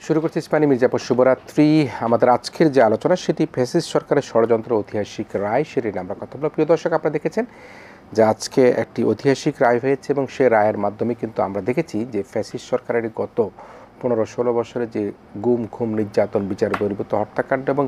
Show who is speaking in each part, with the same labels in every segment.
Speaker 1: শুরু করছি ইসমানী মির্জাপুর শুভরাত্রি। আমাদের আজকের যে আলোচনা সেটি ফ্যাসিস্ট সরকারের ষড়যন্ত্র ঐতিহাসিক রায় সেটি নিয়ে আমরা কথা বলব। প্রিয় দর্শক, আপনারা দেখেছেন যে আজকে একটি ঐতিহাসিক রায় হয়েছে এবং সে রায়ের মাধ্যমে কিন্তু আমরা দেখেছি যে ফ্যাসিস্ট সরকারের গত 15-16 বছরে যে গুম খুম নির্যাতন বিচার বহির্ভূত হত্যাকাণ্ড এবং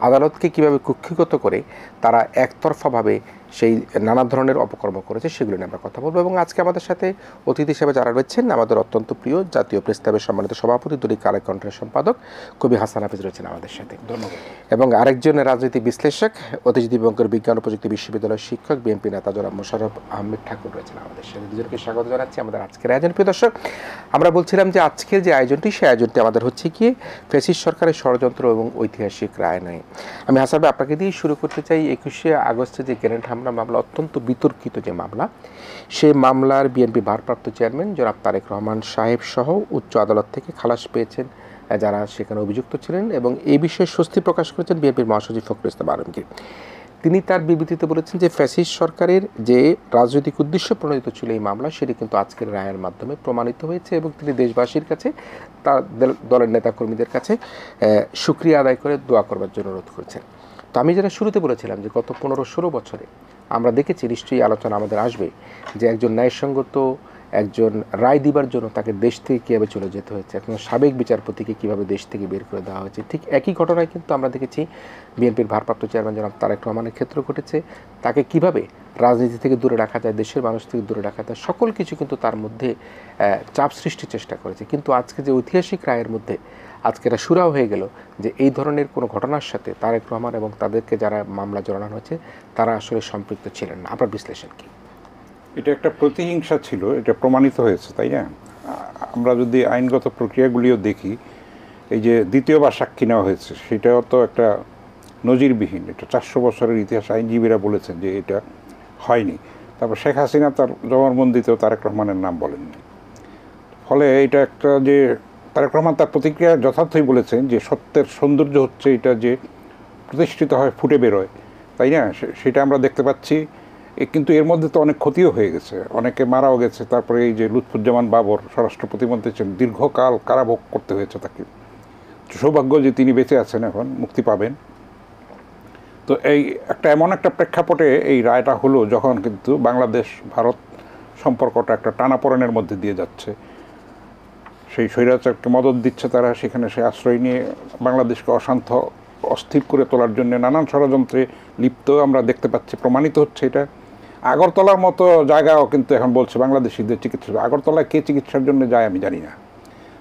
Speaker 1: আদালতকে কীভাবে কুক্ষিগত করে তারা একতরফাভাবে সেই নানা ধরনের অপকর্ম করেছে সেগুলো নিয়ে আমরা কথা বলবো। এবং আজকে আমাদের সাথে অতিথি হিসেবে যারা রয়েছেন আমাদের অত্যন্ত প্রিয় জাতীয় প্রেস ক্লাবের সম্মানিত সভাপতি, দৈনিক কালের কণ্ঠের সম্পাদক কবি হাসান হাফিজ রয়েছেন আমাদের সাথে, ধন্যবাদ। এবং আরেকজন রাজনীতি বিশ্লেষক, অতীশ দিবঙ্কর বিজ্ঞান ও প্রযুক্তি বিশ্ববিদ্যালয়ের শিক্ষক, বিএনপি নেতা জনাব মোশাররফ আহমেদ ঠাকুর রয়েছেন আমাদের সাথে। দুজনকে স্বাগত জানাচ্ছি আমাদের আজকের আয়োজন। প্রিয় দর্শক, আমরা বলছিলাম যে আজকের যে আয়োজনটি সেই আয়োজনটি আমাদের হচ্ছে কি ফ্যাসিস্ট সরকারের ষড়যন্ত্র এবং ঐতিহাসিক রায় নয়। আমি হাসান ভাই আপনাকে দিয়ে শুরু করতে চাই। 21শে আগস্টে যে গ্রেনেড হামলা মামলা, অত্যন্ত বিতর্কিত যে মামলা, সেই মামলার বিএনপি ভারপ্রাপ্ত চেয়ারম্যান জনাব তারেক রহমান সাহেব সহ উচ্চ আদালত থেকে খালাস পেয়েছেন যারা সেখানে অভিযুক্ত ছিলেন এবং এই বিষয়ে স্বস্তি প্রকাশ করেছেন বিএনপির মহাসচিব ফখরুল ইসলাম আলমগীর। তিনি তার বিবৃতিতে বলেছেন যে ফ্যাসিস্ট সরকারের যে রাজনৈতিক উদ্দেশ্য প্রণোদিত ছিল এই মামলা, সেটি কিন্তু আজকের রায়ের মাধ্যমে প্রমাণিত হয়েছে এবং তিনি দেশবাসীর কাছে, তার দলের নেতাকর্মীদের কাছে শুকরিয়া আদায় করে দোয়া করবার জন্য অনুরোধ করেছেন। তো আমি যেটা শুরুতে বলেছিলাম যে গত 15-16 বছরে আমরা দেখেছি, নিশ্চয়ই আলোচনা আমাদের আসবে, যে একজন ন্যায়সঙ্গত একজন রায় দিবার জন্য তাকে দেশ থেকে কীভাবে চলে যেতে হয়েছে, একজন সাবেক বিচারপতিকে কীভাবে দেশ থেকে বের করে দেওয়া হয়েছে। ঠিক একই ঘটনায় কিন্তু আমরা দেখেছি বিএনপির ভারপ্রাপ্ত চেয়ারম্যান জনাব তারেক রহমানের ক্ষেত্রে ঘটেছে। তাকে কিভাবে রাজনীতি থেকে দূরে রাখা যায়, দেশের মানুষ থেকে দূরে রাখা যায়, সকল কিছু কিন্তু তার মধ্যে চাপ সৃষ্টির চেষ্টা করেছে। কিন্তু আজকে যে ঐতিহাসিক রায়ের মধ্যে আজকে এটা সুরাও হয়ে গেল যে এই ধরনের কোনো ঘটনার সাথে তারেক রহমান এবং তাদেরকে যারা মামলা জড়ানো হয়েছে তারা আসলে সম্পৃক্ত ছিলেন না। আপনার বিশ্লেষণ কি?
Speaker 2: এটা একটা প্রতিহিংসা ছিল, এটা প্রমাণিত হয়েছে, তাই না? আমরা যদি আইনগত প্রক্রিয়াগুলিও দেখি, এই যে দ্বিতীয়বার সাক্ষী নেওয়া হয়েছে সেটাও তো একটা নজিরবিহীন। এটা 400 বছরের ইতিহাস। আইনজীবীরা বলেছেন যে এটা হয়নি। তারপর শেখ হাসিনা তার জবানবন্দিতেও তারেক রহমানের নাম বলেননি। ফলে এটা একটা যে তারেক রহমান তার প্রতিক্রিয়া যথার্থই বলেছেন যে সত্যের সৌন্দর্য হচ্ছে এটা যে প্রতিষ্ঠিত হয়, ফুটে বেরোয়, তাই না? সেটা আমরা দেখতে পাচ্ছি। কিন্তু এর মধ্যে তো অনেক ক্ষতিও হয়ে গেছে, অনেকে মারাও গেছে। তারপরে এই যে লুৎফুজ্জামান বাবর স্বরাষ্ট্র প্রতিমন্ত্রী ছিলেন, দীর্ঘকাল কারাভোগ করতে হয়েছে তাকে। সৌভাগ্য যে তিনি বেঁচে আছেন, এখন মুক্তি পাবেন। তো এই এমন একটা প্রেক্ষাপটে এই রায়টা হলো যখন কিন্তু বাংলাদেশ ভারত সম্পর্কটা একটা টানাপোড়েনের মধ্যে দিয়ে যাচ্ছে। সেই স্বৈরাচারকে মদদ দিচ্ছে তারা, সেখানে সে আশ্রয় নিয়ে বাংলাদেশকে অশান্ত অস্থির করে তোলার জন্য নানান ষড়যন্ত্রে লিপ্ত আমরা দেখতে পাচ্ছি। প্রমাণিত হচ্ছে এটা। আগরতলার মতো জায়গাও কিন্তু এখন বলছে বাংলাদেশিদের চিকিৎসা। আগরতলায় কে চিকিৎসার জন্য যায় আমি জানি না।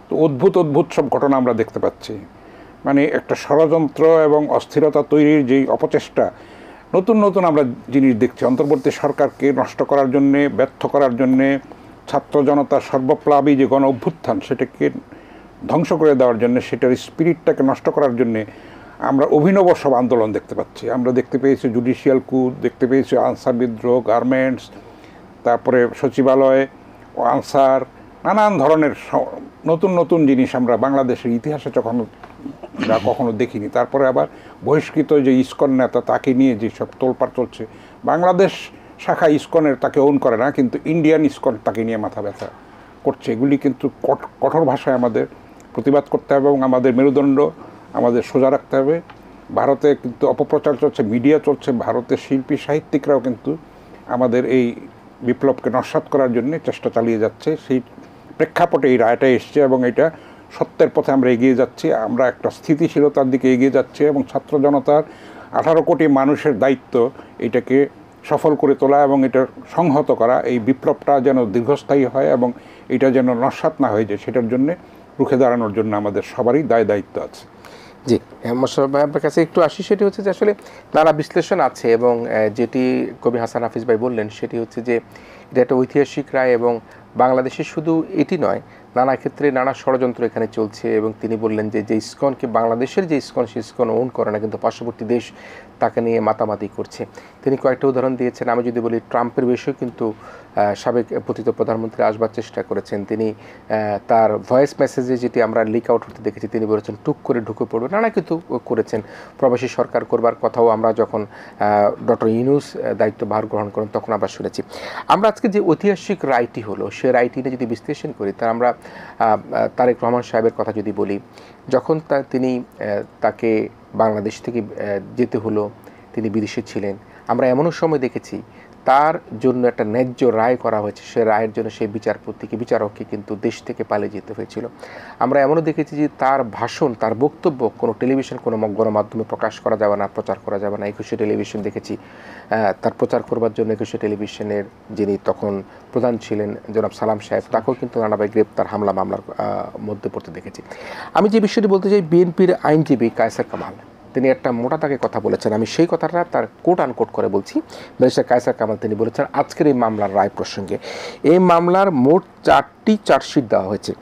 Speaker 2: তো অদ্ভুত সব ঘটনা আমরা দেখতে পাচ্ছি। মানে একটা ষড়যন্ত্র এবং অস্থিরতা তৈরির যেই অপচেষ্টা, নতুন আমরা জিনিস দেখছি। অন্তর্বর্তী সরকারকে নষ্ট করার জন্যে, ব্যর্থ করার জন্যে, ছাত্র জনতার সর্বপ্লাবী যে গণ অভ্যুত্থান সেটাকে ধ্বংস করে দেওয়ার জন্য, সেটার স্পিরিটটাকে নষ্ট করার জন্যে আমরা অভিনব সব আন্দোলন দেখতে পাচ্ছি। আমরা দেখতে পেয়েছি জুডিশিয়াল কু, দেখতে পেয়েছি আনসার বিদ্রোহ, গার্মেন্টস, তারপরে সচিবালয়, আনসার, নানান ধরনের নতুন জিনিস আমরা বাংলাদেশের ইতিহাসে কখনো দেখিনি। তারপরে আবার বহিষ্কৃত যে ইসকন নেতা, তাকে নিয়ে যেসব তোলপাড় চলছে, বাংলাদেশ শাখা ইসকনের তাকে ওন করে না, কিন্তু ইন্ডিয়ান ইসকন তাকে নিয়ে মাথা ব্যথা করছে। এগুলি কিন্তু কঠোর ভাষায় আমাদের প্রতিবাদ করতে হবে এবং আমাদের মেরুদণ্ড আমাদের সোজা রাখতে হবে। ভারতে কিন্তু অপপ্রচার চলছে, মিডিয়া চলছে, ভারতের শিল্পী সাহিত্যিকরাও কিন্তু আমাদের এই বিপ্লবকে নস্যাৎ করার জন্য চেষ্টা চালিয়ে যাচ্ছে। সেই প্রেক্ষাপটে এই রায়টা এসছে এবং এটা সত্যের পথে আমরা এগিয়ে যাচ্ছি। আমরা একটা স্থিতিশীলতার দিকে এগিয়ে যাচ্ছি এবং ছাত্র জনতার 18 কোটি মানুষের দায়িত্ব এটাকে সফল করে তোলা এবং এটা সংহত করা। এই বিপ্লবটা যেন দীর্ঘস্থায়ী হয় এবং এটা যেন নস্যাৎ না হয়ে যায়, সেটার জন্য রুখে দাঁড়ানোর জন্য আমাদের সবারই দায়িত্ব আছে।
Speaker 1: জি, মোশাররফ ভাই আপনার কাছে একটু আসি। সেটি হচ্ছে যে আসলে নানা বিশ্লেষণ আছে এবং যেটি কবি হাসান হাফিজ ভাই বললেন সেটি হচ্ছে যে এটা একটা ঐতিহাসিক রায় এবং বাংলাদেশে শুধু এটি নয়, নানা ক্ষেত্রে নানা ষড়যন্ত্র এখানে চলছে। এবং তিনি বললেন যে ইসকনকে, বাংলাদেশের যে ইসকন, সে ইসকন ওন করে না, কিন্তু পার্শ্ববর্তী দেশ তাকে নিয়ে মাতামাতি করছে। তিনি কয়েকটা উদাহরণ দিয়েছেন। আমি যদি বলি, ট্রাম্পের বিষয়ে কিন্তু সাবেক পতিত প্রধানমন্ত্রী আসবার চেষ্টা করেছেন। তিনি তার ভয়েস মেসেজে, যেটি আমরা লিক আউট হতে দেখেছি, তিনি বলেছেন টুক করে ঢুকে পড়বে, নানা কিছু করেছেন। প্রবাসী সরকার করবার কথাও আমরা যখন ডক্টর ইউনূস দায়িত্বভার গ্রহণ করেন তখন আমরা শুনেছি। আমরা আজকে যে ঐতিহাসিক রায়টি হলো, সে রায়টি নিয়ে যদি বিশ্লেষণ করি, তার আমরা তারেক রহমান সাহেবের কথা যদি বলি, যখন তিনি তাকে বাংলাদেশ থেকে যেতে হলো, তিনি বিদেশে ছিলেন, আমরা এমনও সময় দেখেছি তার জন্য একটা ন্যায্য রায় করা হয়েছে, সে রায়ের জন্য সেই বিচারককে কিন্তু দেশ থেকে পালিয়ে যেতে হয়েছিল। আমরা এমনও দেখেছি যে তার ভাষণ, তার বক্তব্য কোনো টেলিভিশন, কোনো গণমাধ্যমে প্রকাশ করা যাবে না, প্রচার করা যাবে না। একুশে টেলিভিশন দেখেছি, তার প্রচার করবার জন্য একুশে টেলিভিশনের যিনি তখন প্রধান ছিলেন জনাব সালাম সাহেব, তাকেও কিন্তু নানাভাবে গ্রেপ্তার, হামলা মামলার মধ্যে পড়তে দেখেছি। আমি যে বিষয়টি বলতে চাই, বিএনপির আইনজীবী কায়সার কামাল তিনি একটা মোটা দাগে কথা বলেছেন, আমি সেই কথাটা তার কোট আনকোট করে বলছি। ব্যারিস্টার কায়সার কামাল তিনি বলেছেন আজকের এই মামলার রায় প্রসঙ্গে, এই মামলার মোট 4টি চার্জশিট দেওয়া হয়েছে।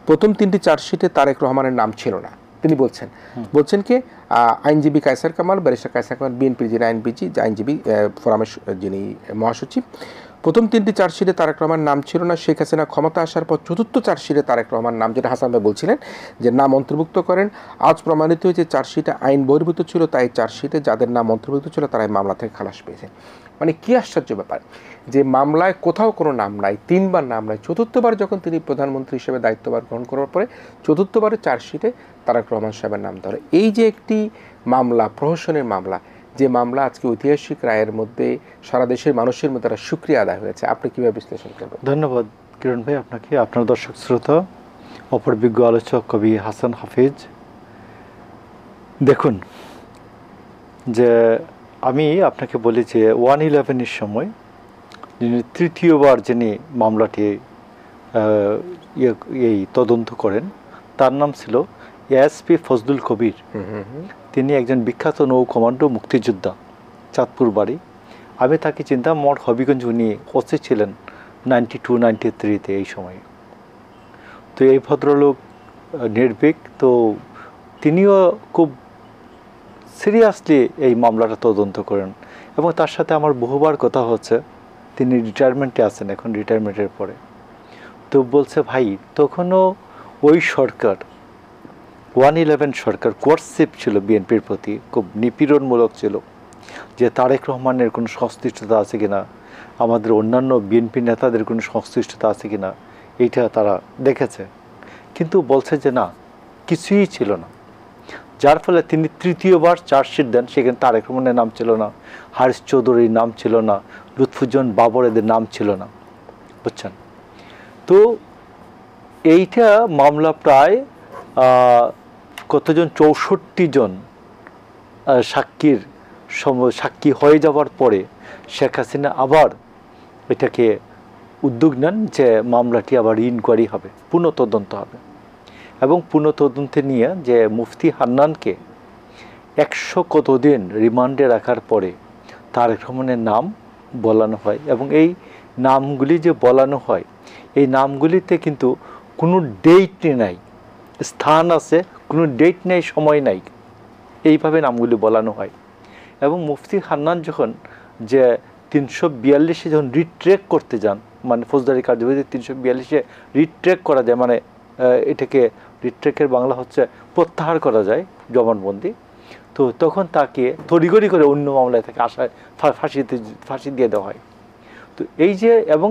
Speaker 1: প্রথম 3টি চার্জশিটে তারেক রহমানের নাম ছিল না। তিনি বলছেন কি, আইনজীবী কায়সার কামাল, ব্যারিস্টার কায়সার কামাল বিএনপির যিনি আইনজীবী ফোরামের যিনি মহাসচিব, প্রথম 3টি চার্জশিটে তারেক রহমানের নাম ছিল না। শেখ হাসিনা ক্ষমতা আসার পর চতুর্থ চার্জশিটে তারেক রহমানের নাম, যেটা হাসান ভাই বলছিলেন যে নাম অন্তর্ভুক্ত করেন, আজ প্রমাণিত হয়েছে চার্জশিটে আইন বহির্ভূত ছিল, তাই চার্জশিটে যাদের নাম অন্তর্ভুক্ত ছিল তারাই মামলা থেকে খালাস পেয়েছে। মানে কি আশ্চর্য ব্যাপার যে মামলায় কোথাও কোনো নাম নাই, 3বার নাম নাই, চতুর্থবার যখন তিনি প্রধানমন্ত্রী হিসেবে দায়িত্বভার গ্রহণ করার পরে চতুর্থবারের চার্জশিটে তারেক রহমান সাহেবের নাম ধরে। এই যে একটি মামলা, প্রহসনের মামলা, যে মামলা আজকে ঐতিহাসিক রায়ের মধ্যে সারা দেশের মানুষের মধ্যে একটা শুকরিয়া আদায় হয়েছে, আপনি কীভাবে বিশ্লেষণ করবেন?
Speaker 3: ধন্যবাদ কিরণ ভাই আপনাকে, আপনার দর্শক শ্রোতা, অপর বিজ্ঞ আলোচক কবি হাসান হাফিজ। দেখুন, যে আমি আপনাকে বলি যে 1/11-এর সময় যিনি তৃতীয়বার যিনি মামলাটি এই তদন্ত করেন, তার নাম ছিল এএসপি ফজলুল কবির। তিনি একজন বিখ্যাত নৌ কমান্ডো, মুক্তিযোদ্ধা, চাঁদপুর বাড়ি। আমি তাকে চিনতাম, মোট হবিগঞ্জ উনি ওসি ছিলেন 92-93-তে এই সময়ে। তো এই ভদ্রলোক নির্ভীক, তো তিনিও খুব সিরিয়াসলি এই মামলাটা তদন্ত করেন এবং তার সাথে আমার বহুবার কথা হচ্ছে। তিনি রিটায়ারমেন্টে আছেন এখন, রিটায়ারমেন্টের পরে। তো বলছে ভাই, তখনও ওই সরকার 1/11 সরকার কোয়ার্সিভ ছিল বিএনপির প্রতি, খুব নিপীড়নমূলক ছিল, যে তারেক রহমানের কোনো সংশ্লিষ্টতা আছে কিনা, আমাদের অন্যান্য বিএনপি নেতাদের কোনো সংশ্লিষ্টতা আছে কিনা, এইটা তারা দেখেছে। কিন্তু বলছে যে না, কিছুই ছিল না। যার ফলে তিনি তৃতীয়বার চার্জশিট দেন, সেখানে তারেক রহমানের নাম ছিল না, হারিস চৌধুরীর নাম ছিল না, লুৎফুজ্জামান বাবর এদের নাম ছিল না, বুঝছেন? তো এইটা মামলা প্রায় কতজন, 64 জন সাক্ষী হয়ে যাওয়ার পরে শেখ হাসিনা আবার এটাকে উদ্যোগ নেন যে মামলাটি আবার ইনকোয়ারি হবে, পুনঃতদন্ত হবে। এবং পুনঃতদন্তে নিয়ে যে মুফতি হান্নানকে 100 কতদিন রিমান্ডে রাখার পরে তারেক রহমানের নাম বলানো হয়। এবং এই নামগুলি যে বলানো হয়, এই নামগুলিতে কিন্তু কোনো ডেট নাই, স্থান আছে, কোনো ডেট নেই, সময় নাই, এইভাবে নামগুলি বলানো হয়। এবং মুফতি হান্নান যখন যে 342-এ যখন রিট্রেক করতে যান, মানে ফৌজদারি কার্যবিধি 342-এ রিট্রেক করা যায়, মানে এটাকে রিট্রেকের বাংলা হচ্ছে প্রত্যাহার করা যায়, জবানবন্দি। তো তখন তাকে তড়িঘড়ি করে অন্য মামলায় তাকে আসায় ফাঁসি দিয়ে দেওয়া হয়। তো এই যে, এবং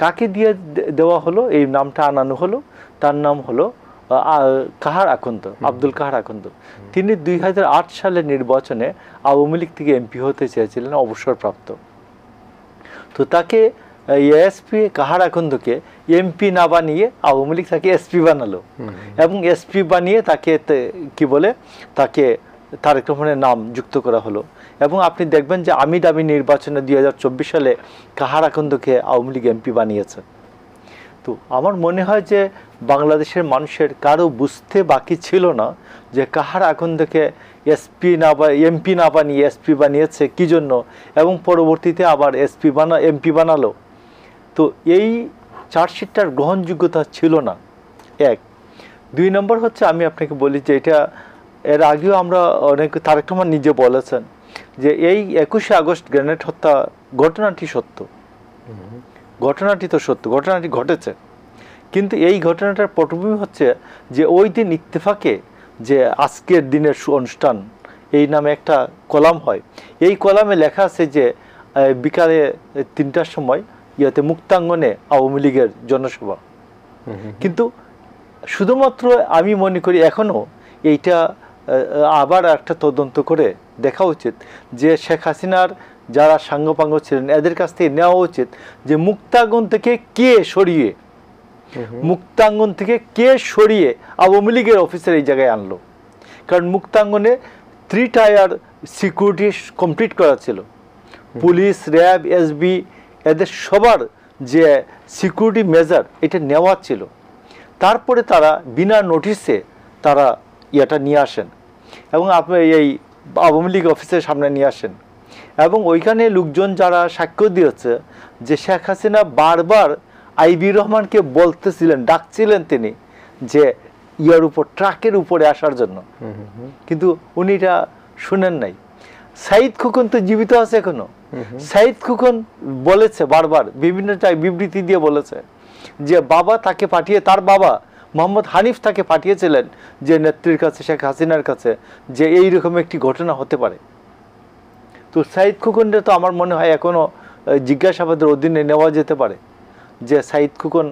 Speaker 3: কাকে দিয়ে দেওয়া হলো, এই নামটা আনানো হলো, তার নাম হলো কাহার আকন্দ, আব্দুল কাহার আকন্দ। তিনি 2008 সালের নির্বাচনে আওয়ামী লীগ থেকে এমপি হতে চেয়েছিলেন, অবসরপ্রাপ্ত। তো তাকে এএসপি কাহার আকন্দকে এমপি না বানিয়ে আওয়ামী লীগ তাকে এসপি বানালো, এবং এসপি বানিয়ে তাকে কি বলে, তাকে তারেক রহমানের নাম যুক্ত করা হলো। এবং আপনি দেখবেন যে আমিডামি নির্বাচনে 2024 সালে কাহার আকন্দকে আওয়ামী লীগ এমপি বানিয়েছে। তো আমার মনে হয় যে বাংলাদেশের মানুষের কারো বুঝতে বাকি ছিল না যে কাহার আকন্দকে এমপি না বানিয়ে এসপি বানিয়েছে কি জন্য, এবং পরবর্তীতে আবার এমপি বানালো। তো এই চার্জশিটটার গ্রহণযোগ্যতা ছিল না, 1। 2 নম্বর হচ্ছে, আমি আপনাকে বলি যে এটা এর আগেও আমরা অনেক, তারেক রহমান নিজে বলেছেন যে এই 21শে আগস্ট গ্রেনেড হত্যা ঘটনাটি সত্য, ঘটনাটি তো সত্য, ঘটনাটি ঘটেছে। কিন্তু এই ঘটনাটার পটভূমি হচ্ছে যে ওই দিন ইত্তেফাকে যে আজকের দিনের অনুষ্ঠান এই নামে একটা কলাম হয়, এই কলামে লেখা আছে যে বিকালে 3টার সময় মুক্তাঙ্গনে আওয়ামী লীগের জনসভা। কিন্তু শুধুমাত্র আমি মনে করি এখনও এইটা আবার একটা তদন্ত করে দেখা উচিত যে শেখ হাসিনার যারা সাঙ্গপাঙ্গ ছিলেন এদের কাছ থেকে নেওয়া উচিত যে মুক্তাঙ্গন থেকে কে সরিয়ে আওয়ামী লীগের অফিসার এই জায়গায় আনলো। কারণ মুক্তাঙ্গনে 3 টায়ার সিকিউরিটি কমপ্লিট করা ছিল, পুলিশ, র্যাব, এসবি এদের সবার যে সিকিউরিটি মেজার এটা নেওয়া ছিল। তারপরে তারা বিনা নোটিশে তারা এটা নিয়ে আসেন এবং আপনি এই আওয়ামী লীগ অফিসের সামনে নিয়ে আসেন এবং ওইখানে লোকজন যারা সাক্ষ্য দিয়েছে যে শেখ হাসিনা বারবার আইবি রহমানকে বলতেছিলেন, ডাকছিলেন তিনি যে ইয়ার উপর ট্রাকের উপরে আসার জন্য, কিন্তু উনি এটা শুনেন নাই। সাইদ খোকন তো জীবিত আছে এখনো। সাইদ খোকন বলেছে বারবার বিভিন্ন বিবৃতি দিয়ে বলেছে যে বাবা তাকে পাঠিয়ে, তার বাবা মোহাম্মদ হানিফ তাকে পাঠিয়েছিলেন যে নেত্রীর কাছে, শেখ হাসিনার কাছে, যে এইরকম একটি ঘটনা হতে পারে। তো সাইদ খোকনটা তো আমার মনে হয় এখনো জিজ্ঞাসাবাদের অধীনে নেওয়া যেতে পারে যে সাইদ খোকন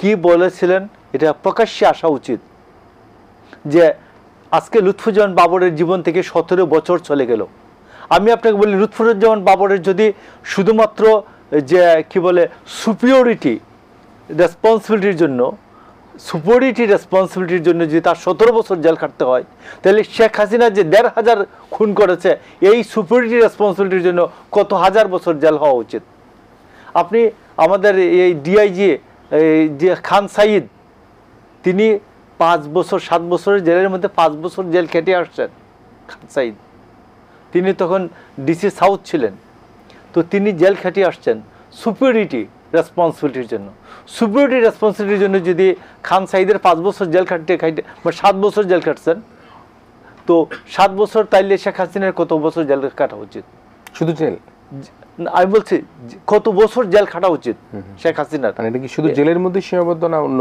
Speaker 3: কি বলেছিলেন, এটা প্রকাশ্যে আসা উচিত। যে আজকে লুৎফুজ্জামান বাবরের জীবন থেকে 17 বছর চলে গেল। আমি আপনাকে বলি লুৎফুজ্জামান বাবরের যদি শুধুমাত্র যে কি বলে সুপিরিয়রিটি রেসপন্সিবিলিটির জন্য যদি তার 17 বছর জেল খাটতে হয়, তাহলে শেখ হাসিনা যে 1,500 খুন করেছে এই সুপিরিয়রিটি রেসপন্সিবিলিটির জন্য কত হাজার বছর জেল হওয়া উচিত। আপনি আমাদের এই ডিআইজি খান সাইদ, তিনি 5 বছর 7 বছরের জেলের মধ্যে 5 বছর জেল খেটে আসছেন। খান সাইদ তিনি তখন ডিসি সাউথ ছিলেন, তো তিনি জেল খেটে আসছেন সুপিরিয়রিটি রেসপন্সিবিলিটির জন্য। সুপিরিয়রিটি রেসপন্সিবিলিটির জন্য যদি খান সাইদের 5 বছর জেল খাটতে 7 বছর জেল খাটছেন, তো 7 বছর তাইলে শেখ হাসিনার কত বছর জেল কাটা উচিত?
Speaker 1: শুধু জেল?
Speaker 3: আমি বলছি কত বছর জেল খাটা উচিত শেখ হাসিনার?
Speaker 1: এটা কি শুধু জেলের মধ্যে সীমাবদ্ধ না, অন্য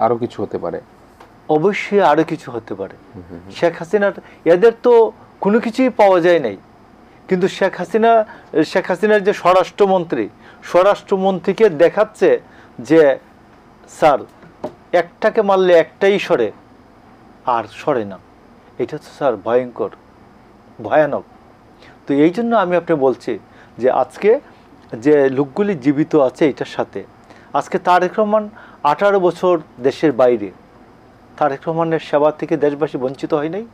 Speaker 1: আরো কিছু হতে পারে?
Speaker 3: অবশ্যই আরো কিছু হতে পারে। শেখ হাসিনার এদের তো কোনো কিছুই পাওয়া যায় নাই, কিন্তু শেখ হাসিনার যে স্বরাষ্ট্রমন্ত্রীকে দেখাচ্ছে যে স্যার একটাকে মারলে একটাই সরে আর সরে না। এটা তো স্যার ভয়ানক। তো এই জন্য আমি আপনি বলছি যে আজকে যে লোকগুলি জীবিত আছে এটার সাথে, আজকে তারেক রহমান 18 বছর দেশের বাইরে, তারেক রহমানের সেবা থেকে দেশবাসী বঞ্চিত হয় নাই।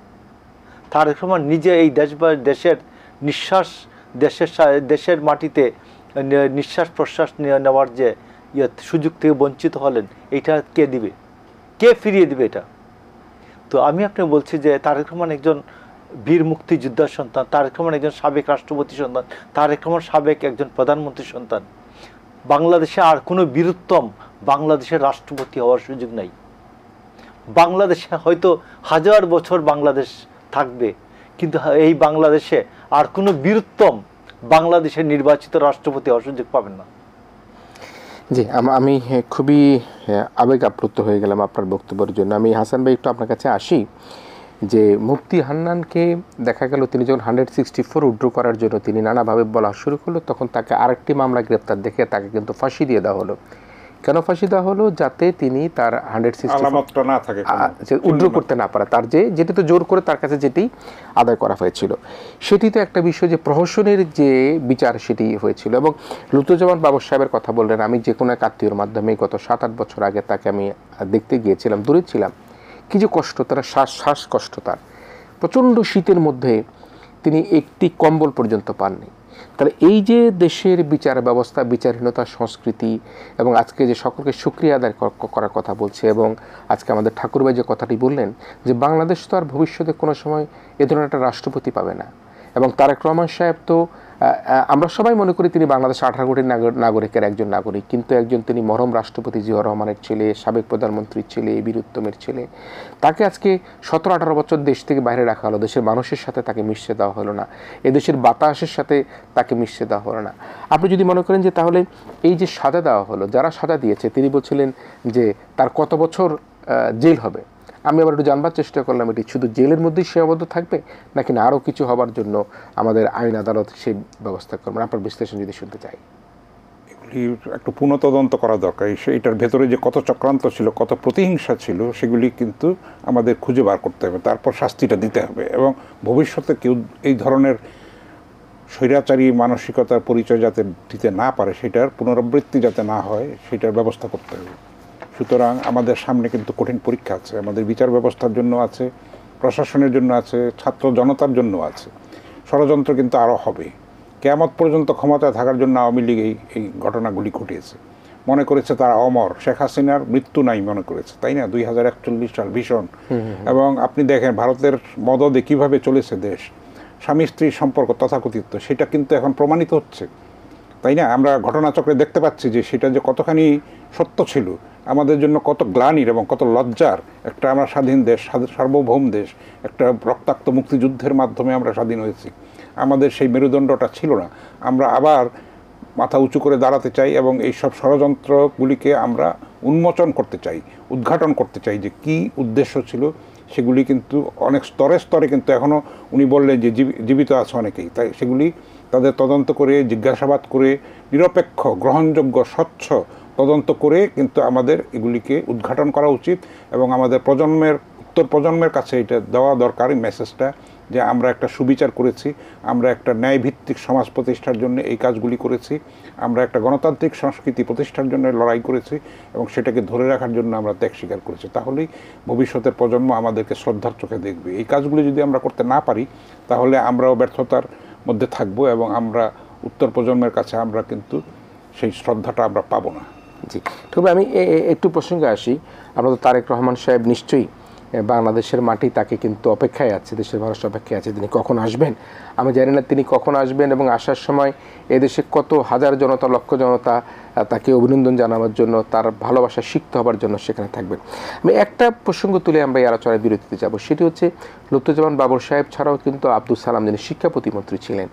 Speaker 3: তারেক রহমান নিজে এই দেশের নিঃশ্বাস, দেশের মাটিতে নিঃশ্বাস প্রশ্বাস নেওয়ার যে সুযোগ থেকে বঞ্চিত হলেন, এটা কে দিবে? কে ফিরিয়ে দিবে এটা? তো আমি আপনি বলছি যে তারেক রহমান একজন বীর মুক্তিযোদ্ধার সন্তান, তারেক রহমান একজন সাবেক রাষ্ট্রপতি সন্তান, তারেক রহমান সাবেক একজন প্রধানমন্ত্রীর সন্তান। বাংলাদেশে আর কোনো বীরুত্তম বাংলাদেশের রাষ্ট্রপতি হওয়ার সুযোগ নাই। বাংলাদেশে হয়তো 1000 বছর বাংলাদেশ থাকবে, কিন্তু এই বাংলাদেশে আর কোনো বীরুত্তম বাংলাদেশের নির্বাচিত রাষ্ট্রপতি হওয়ার সুযোগ পাবেন না।
Speaker 1: জি, আমি খুবই আবেগ আপ্লুত হয়ে গেলাম আপনার বক্তব্যের জন্য। আমি হাসান ভাই একটু আপনার কাছে আসি যে মুফতি হান্নানকে দেখা গেল তিনি যখন 164 উইথড্র করার জন্য তিনি নানাভাবে বলা শুরু করলো, তখন তাকে আরেকটি মামলা গ্রেপ্তার দেখে তাকে কিন্তু ফাঁসি দিয়ে দেওয়া হলো। কেন ফাঁসি দেওয়া হলো? যাতে তিনি তার 164
Speaker 2: না থাকে,
Speaker 1: উইথড্র করতে না পারে। তার যেটি তো জোর করে তার কাছে যেটি আদায় করা হয়েছিল, সেটি তো একটা বিষয় যে প্রহসনের যে বিচার সেটি হয়েছিল। এবং লুৎফুজ্জামান বাবর সাহেবের কথা বললেন, আমি যে কোনো এক আত্মীয়র মাধ্যমে গত 7-8 বছর আগে তাকে আমি দেখতে গিয়েছিলাম, দূরে ছিলাম। কি যে কষ্ট, তারা শ্বাসকষ্ট, তার প্রচণ্ড শীতের মধ্যে তিনি একটি কম্বল পর্যন্ত পাননি। তাহলে এই যে দেশের বিচার ব্যবস্থা, বিচারহীনতা সংস্কৃতি, এবং আজকে যে সকলকে শুকরিয়া আদায় করার কথা বলছে, এবং আজকে আমাদের ঠাকুরভাই যে কথাটি বললেন যে বাংলাদেশ তো আর ভবিষ্যতে কোনো সময় এ ধরনের একটা রাষ্ট্রপতি পাবে না। এবং তারেক রহমান সাহেব তো আমরা সবাই মনে করি তিনি বাংলাদেশ 18 কোটি নাগরিকের একজন নাগরিক, কিন্তু একজন তিনি মরহম রাষ্ট্রপতি জিয়াউর রহমানের ছেলে, সাবেক প্রধানমন্ত্রীর ছেলে, বীরুত্তমের ছেলে। তাকে আজকে 17-18 বছর দেশ থেকে বাইরে রাখা হলো, দেশের মানুষের সাথে তাকে মিশতে দেওয়া হলো না, এদেশের বাতাসের সাথে তাকে মিশতে দেওয়া হলো না। আপনি যদি মনে করেন যে তাহলে এই যে সাজা দেওয়া হলো, যারা সাজা দিয়েছে তিনি বলছিলেন যে তার কত বছর জেল হবে। আমি আবার একটু জানবার চেষ্টা করলাম, এটি শুধু জেলের মধ্যেই সীমাবদ্ধ থাকবে নাকি না আরও কিছু হবার জন্য আমাদের আইন আদালত সেই ব্যবস্থা করবেন? আপনার বিশ্লেষণ যদি শুনতে চাই।
Speaker 2: এগুলো এগুলির একটু পুনঃতদন্ত করা দরকার। এটার ভেতরে যে কত চক্রান্ত ছিল, কত প্রতিহিংসা ছিল, সেগুলি কিন্তু আমাদের খুঁজে বার করতে হবে, তারপর শাস্তিটা দিতে হবে, এবং ভবিষ্যতে কেউ এই ধরনের স্বৈরাচারী মানসিকতার পরিচয় যাতে দিতে না পারে, সেটার পুনরাবৃত্তি যাতে না হয়, সেটার ব্যবস্থা করতে হবে। সুতরাং আমাদের সামনে কিন্তু কঠিন পরীক্ষা আছে, আমাদের বিচার ব্যবস্থার জন্য আছে, প্রশাসনের জন্য আছে, ছাত্র জনতার জন্য আছে। ষড়যন্ত্র কিন্তু আরও হবে। কিয়ামত পর্যন্ত ক্ষমতায় থাকার জন্য আওয়ামী লীগ এই ঘটনাগুলি ঘটিয়েছে, মনে করেছে তারা অমর, শেখ হাসিনার মৃত্যু নাই মনে করেছে, তাই না? 2041 সাল ভীষণ। এবং আপনি দেখেন ভারতের মদদে কীভাবে চলেছে দেশ, স্বামী স্ত্রীর সম্পর্ক তথাকথিত, সেটা কিন্তু এখন প্রমাণিত হচ্ছে, তাই না? আমরা ঘটনাচক্রে দেখতে পাচ্ছি যে সেটা যে কতখানি সত্য ছিল, আমাদের জন্য কত গ্লানির এবং কত লজ্জার। একটা আমরা স্বাধীন দেশ, সার্বভৌম দেশ, একটা রক্তাক্ত মুক্তিযুদ্ধের মাধ্যমে আমরা স্বাধীন হয়েছি, আমাদের সেই মেরুদণ্ডটা ছিল না। আমরা আবার মাথা উঁচু করে দাঁড়াতে চাই এবং এই সব ষড়যন্ত্রগুলিকে আমরা উন্মোচন করতে চাই, উদ্ঘাটন করতে চাই যে কী উদ্দেশ্য ছিল। সেগুলি কিন্তু অনেক স্তরে স্তরে কিন্তু এখনও উনি বললেন যে জীবিত আছে অনেকেই, তাই সেগুলি তাদের তদন্ত করে, জিজ্ঞাসাবাদ করে, নিরপেক্ষ, গ্রহণযোগ্য, স্বচ্ছ তদন্ত করে কিন্তু আমাদের এগুলিকে উদ্ঘাটন করা উচিত। এবং আমাদের উত্তর প্রজন্মের কাছে এটা দেওয়া দরকার এই মেসেজটা যে আমরা একটা সুবিচার করেছি, আমরা একটা ন্যায়ভিত্তিক সমাজ প্রতিষ্ঠার জন্য এই কাজগুলি করেছি, আমরা একটা গণতান্ত্রিক সংস্কৃতি প্রতিষ্ঠার জন্য লড়াই করেছি এবং সেটাকে ধরে রাখার জন্য আমরা ত্যাগ স্বীকার করেছি। তাহলেই ভবিষ্যতের প্রজন্ম আমাদেরকে শ্রদ্ধার চোখে দেখবে। এই কাজগুলি যদি আমরা করতে না পারি, তাহলে আমরাও ব্যর্থতার মধ্যে থাকব এবং আমরা উত্তর প্রজন্মের কাছে আমরা কিন্তু সেই শ্রদ্ধাটা আমরা পাবো না।
Speaker 1: জি, তবে আমি একটু প্রসঙ্গে আসি। আমরা তো তারেক রহমান সাহেব নিশ্চয়ই বাংলাদেশের মাটি তাকে কিন্তু অপেক্ষায় আছে, দেশের মানুষ অপেক্ষায় আছে, তিনি কখন আসবেন। আমি জানি না তিনি কখন আসবেন এবং আসার সময় এদেশে কত হাজার জনতা, লক্ষ জনতা তাকে অভিনন্দন জানাবার জন্য, তার ভালোবাসা সিক্ত হবার জন্য সেখানে থাকবেন। আমি একটা প্রসঙ্গ তুলে আমরা এই আলোচনায় বিরতিতে যাব, সেটি হচ্ছে লুৎফুজ্জামান বাবর সাহেব ছাড়াও কিন্তু আব্দুল সালাম, যিনি শিক্ষা প্রতিমন্ত্রী ছিলেন,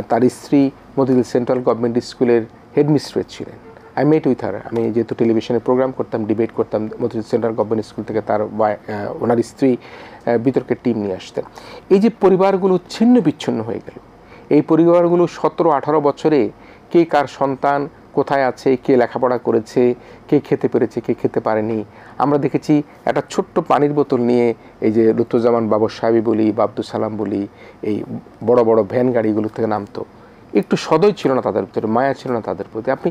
Speaker 1: তার স্ত্রী মতিঝিল সেন্ট্রাল গভর্নমেন্ট স্কুলের হেডমিস্ট্রেস ছিলেন। I met with her. আমি যেহেতু টেলিভিশনে প্রোগ্রাম করতাম, ডিবেট করতাম, মতিঝিল সেন্ট্রাল গভর্নমেন্ট স্কুল থেকে ওনার স্ত্রী বিতর্কের টিম নিয়ে আসতেন। এই যে পরিবারগুলো ছিন্ন বিচ্ছিন্ন হয়ে গেল, এই পরিবারগুলো 17-18 বছরে কে কার সন্তান কোথায় আছে, কে লেখাপড়া করেছে, কে খেতে পেরেছে, কে খেতে পারেনি। আমরা দেখেছি একটা ছোট্ট পানির বোতল নিয়ে এই যে লুৎফুজ্জামান বাবর সাহেবই বলি বা আব্দুল সালাম বলি, এই বড় বড় ভ্যান গাড়িগুলো থেকে নামতো। একটু সদয় ছিল না তাদের ভিতরে, মায়া ছিল না তাদের প্রতি। আপনি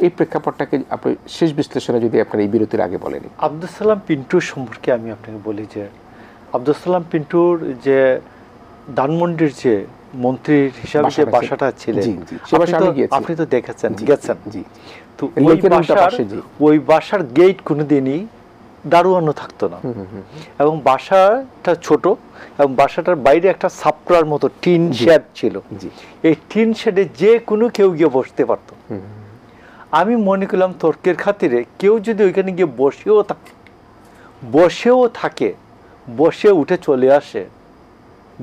Speaker 1: এই প্রেক্ষাপটটাকে আপনি শেষ বিশ্লেষণে যদি আপনার এই বিরতির আগে বলেন।
Speaker 3: আব্দুল সালাম পিন্টুর সম্পর্কে আমি আপনাকে বলি যে আব্দুল সালাম পিন্টুর যে ধানমন্ডির যে মন্ত্রীর হিসাবে যে বাসাটা ছিলেন, আপনি তো দেখেছেন, গেছেন। তো ওই বাসার গেট কোনোদিনই দারোয়ানও থাকতো না, এবং বাসাটা ছোট এবং বাসাটার বাইরে একটা সাপড়ার মতো টিন শেড ছিল। এই টিন শেডে যে কোনো কেউ গিয়ে বসতে পারতো। আমি মনে করলাম তর্কের খাতিরে কেউ যদি ওইখানে গিয়ে বসে উঠে চলে আসে,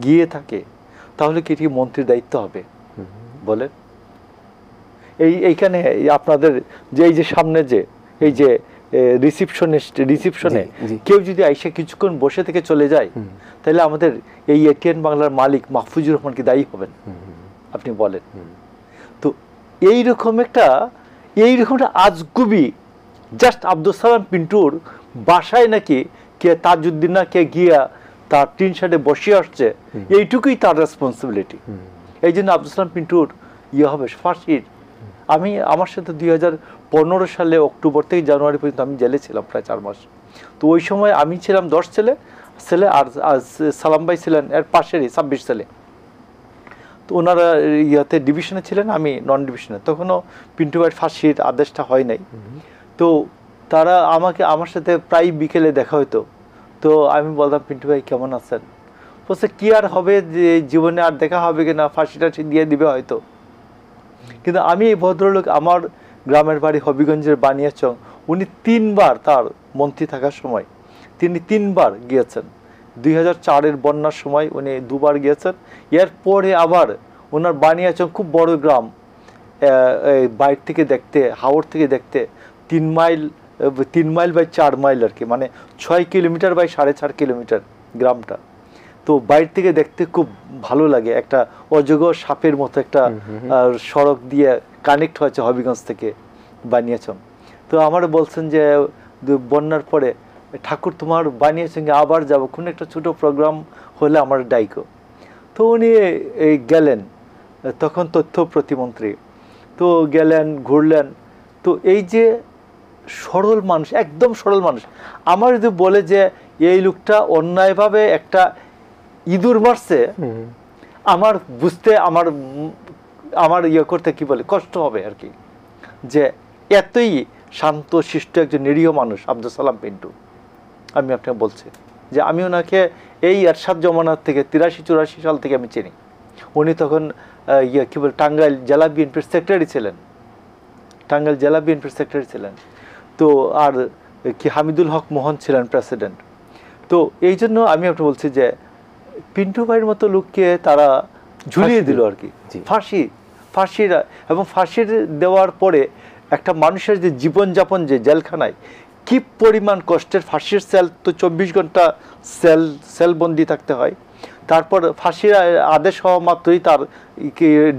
Speaker 3: গিয়ে থাকে, তাহলে কি এটি মন্ত্রীর দায়িত্ব হবে বলেন? এইখানে আপনাদের যে এই যে সামনে যে এই যে রিসিপশনে কেউ যদি আইসা কিছুক্ষণ বসে থেকে চলে যায়, তাহলে আমাদের এই এটিএন বাংলার মালিক মাহফুজুর রহমান কি দায়ী হবেন? আপনি বলেন তো। এইরকম একটা আজগুবি, জাস্ট আব্দুল সালাম পিন্টুর বাসায় নাকি কে তাজউদ্দিন না কে গিয়া তার টিন শেডে বসে আসছে, এইটুকুই তার রেসপন্সিবিলিটি। এই জন্য আব্দুল সালাম পিন্টুর হবে ফাঁসির। আমার সাথে 2015 সালে অক্টোবর থেকে জানুয়ারি পর্যন্ত আমি জেলে ছিলাম প্রায় 4 মাস। তো ওই সময় আমি ছিলাম 10 ছেলে, আর সালাম ভাই ছিলেন এর পাশেরই 26 ছেলে। তো ওনারা ডিভিশনে ছিলেন, আমি নন ডিভিশনে। তখনও পিন্টু ভাইয়ের ফাঁসির আদেশটা হয় নাই। তো তারা আমার সাথে প্রায় বিকেলে দেখা হতো। তো আমি বলতাম, পিন্টু ভাই কেমন আছেন? বলছে কি আর হবে, যে জীবনে আর দেখা হবে কিনা, ফাঁসিটা দিয়ে দিবে হয়তো। কিন্তু আমি এই ভদ্রলোক, আমার গ্রামের বাড়ি হবিগঞ্জের বানিয়াচং, উনি 3 বার তার মন্ত্রী থাকার সময় তিনি 3 বার গিয়েছেন। 2004-এর বন্যার সময় উনি 2 বার গিয়েছেন। এরপরে আবার ওনার বানিয়াচং খুব বড় গ্রাম, বাইর থেকে দেখতে, হাওড় থেকে দেখতে 3 মাইল বাই 4 মাইল আর কি, মানে 6 কিলোমিটার বাই 4.5 কিলোমিটার গ্রামটা। তো বাইরে থেকে দেখতে খুব ভালো লাগে, একটা অজগর সাপের মতো একটা সড়ক দিয়ে কানেক্ট হয়েছে হবিগঞ্জ থেকে বানিয়েছেন। তো আমার বলছেন যে বন্যার পরে ঠাকুর তোমার বানিয়ের সঙ্গে আবার যাব, কোনো একটা ছোটো প্রোগ্রাম হলে আমার ডাইকো। তো উনি গেলেন, তখন তথ্য প্রতিমন্ত্রী, তো গেলেন, ঘুরলেন। তো এই যে সরল মানুষ, একদম সরল মানুষ, আমার যদি বলে যে এই লোকটা অন্যায়ভাবে একটা ইঁদুর মারছে, আমার বুঝতে আমার ইয়ে করতে কি বলে কষ্ট হবে আর কি, যে এতই শান্ত শিষ্ট একজন নিরীহ মানুষ আব্দুল সালাম পিন্টু। আমি আপনাকে বলছি যে আমি ওনাকে এই এরশাদ জমানার থেকে 83-84 সাল থেকে আমি চিনি। উনি তখন কি বলে টাঙ্গাইল জেলা বিএনপির সেক্রেটারি ছিলেন, টাঙ্গাইল জেলা বিএনপির সেক্রেটারি ছিলেন। তো আর কি হামিদুল হক মোহন ছিলেন প্রেসিডেন্ট। তো এই জন্য আমি আপনাকে বলছি যে পিন্টু ভাইয়ের মতো লোককে তারা ঝুলিয়ে দিল আর কি, ফাঁসিরা। এবং ফাঁসির দেওয়ার পরে একটা মানুষের যে জীবনযাপন, যে জেলখানায় কি পরিমাণ কষ্টের, ফাঁসির সেল তো 24 ঘন্টা সেলবন্দি থাকতে হয়। তারপর ফাঁসির আদেশ হওয়া মাত্রই তার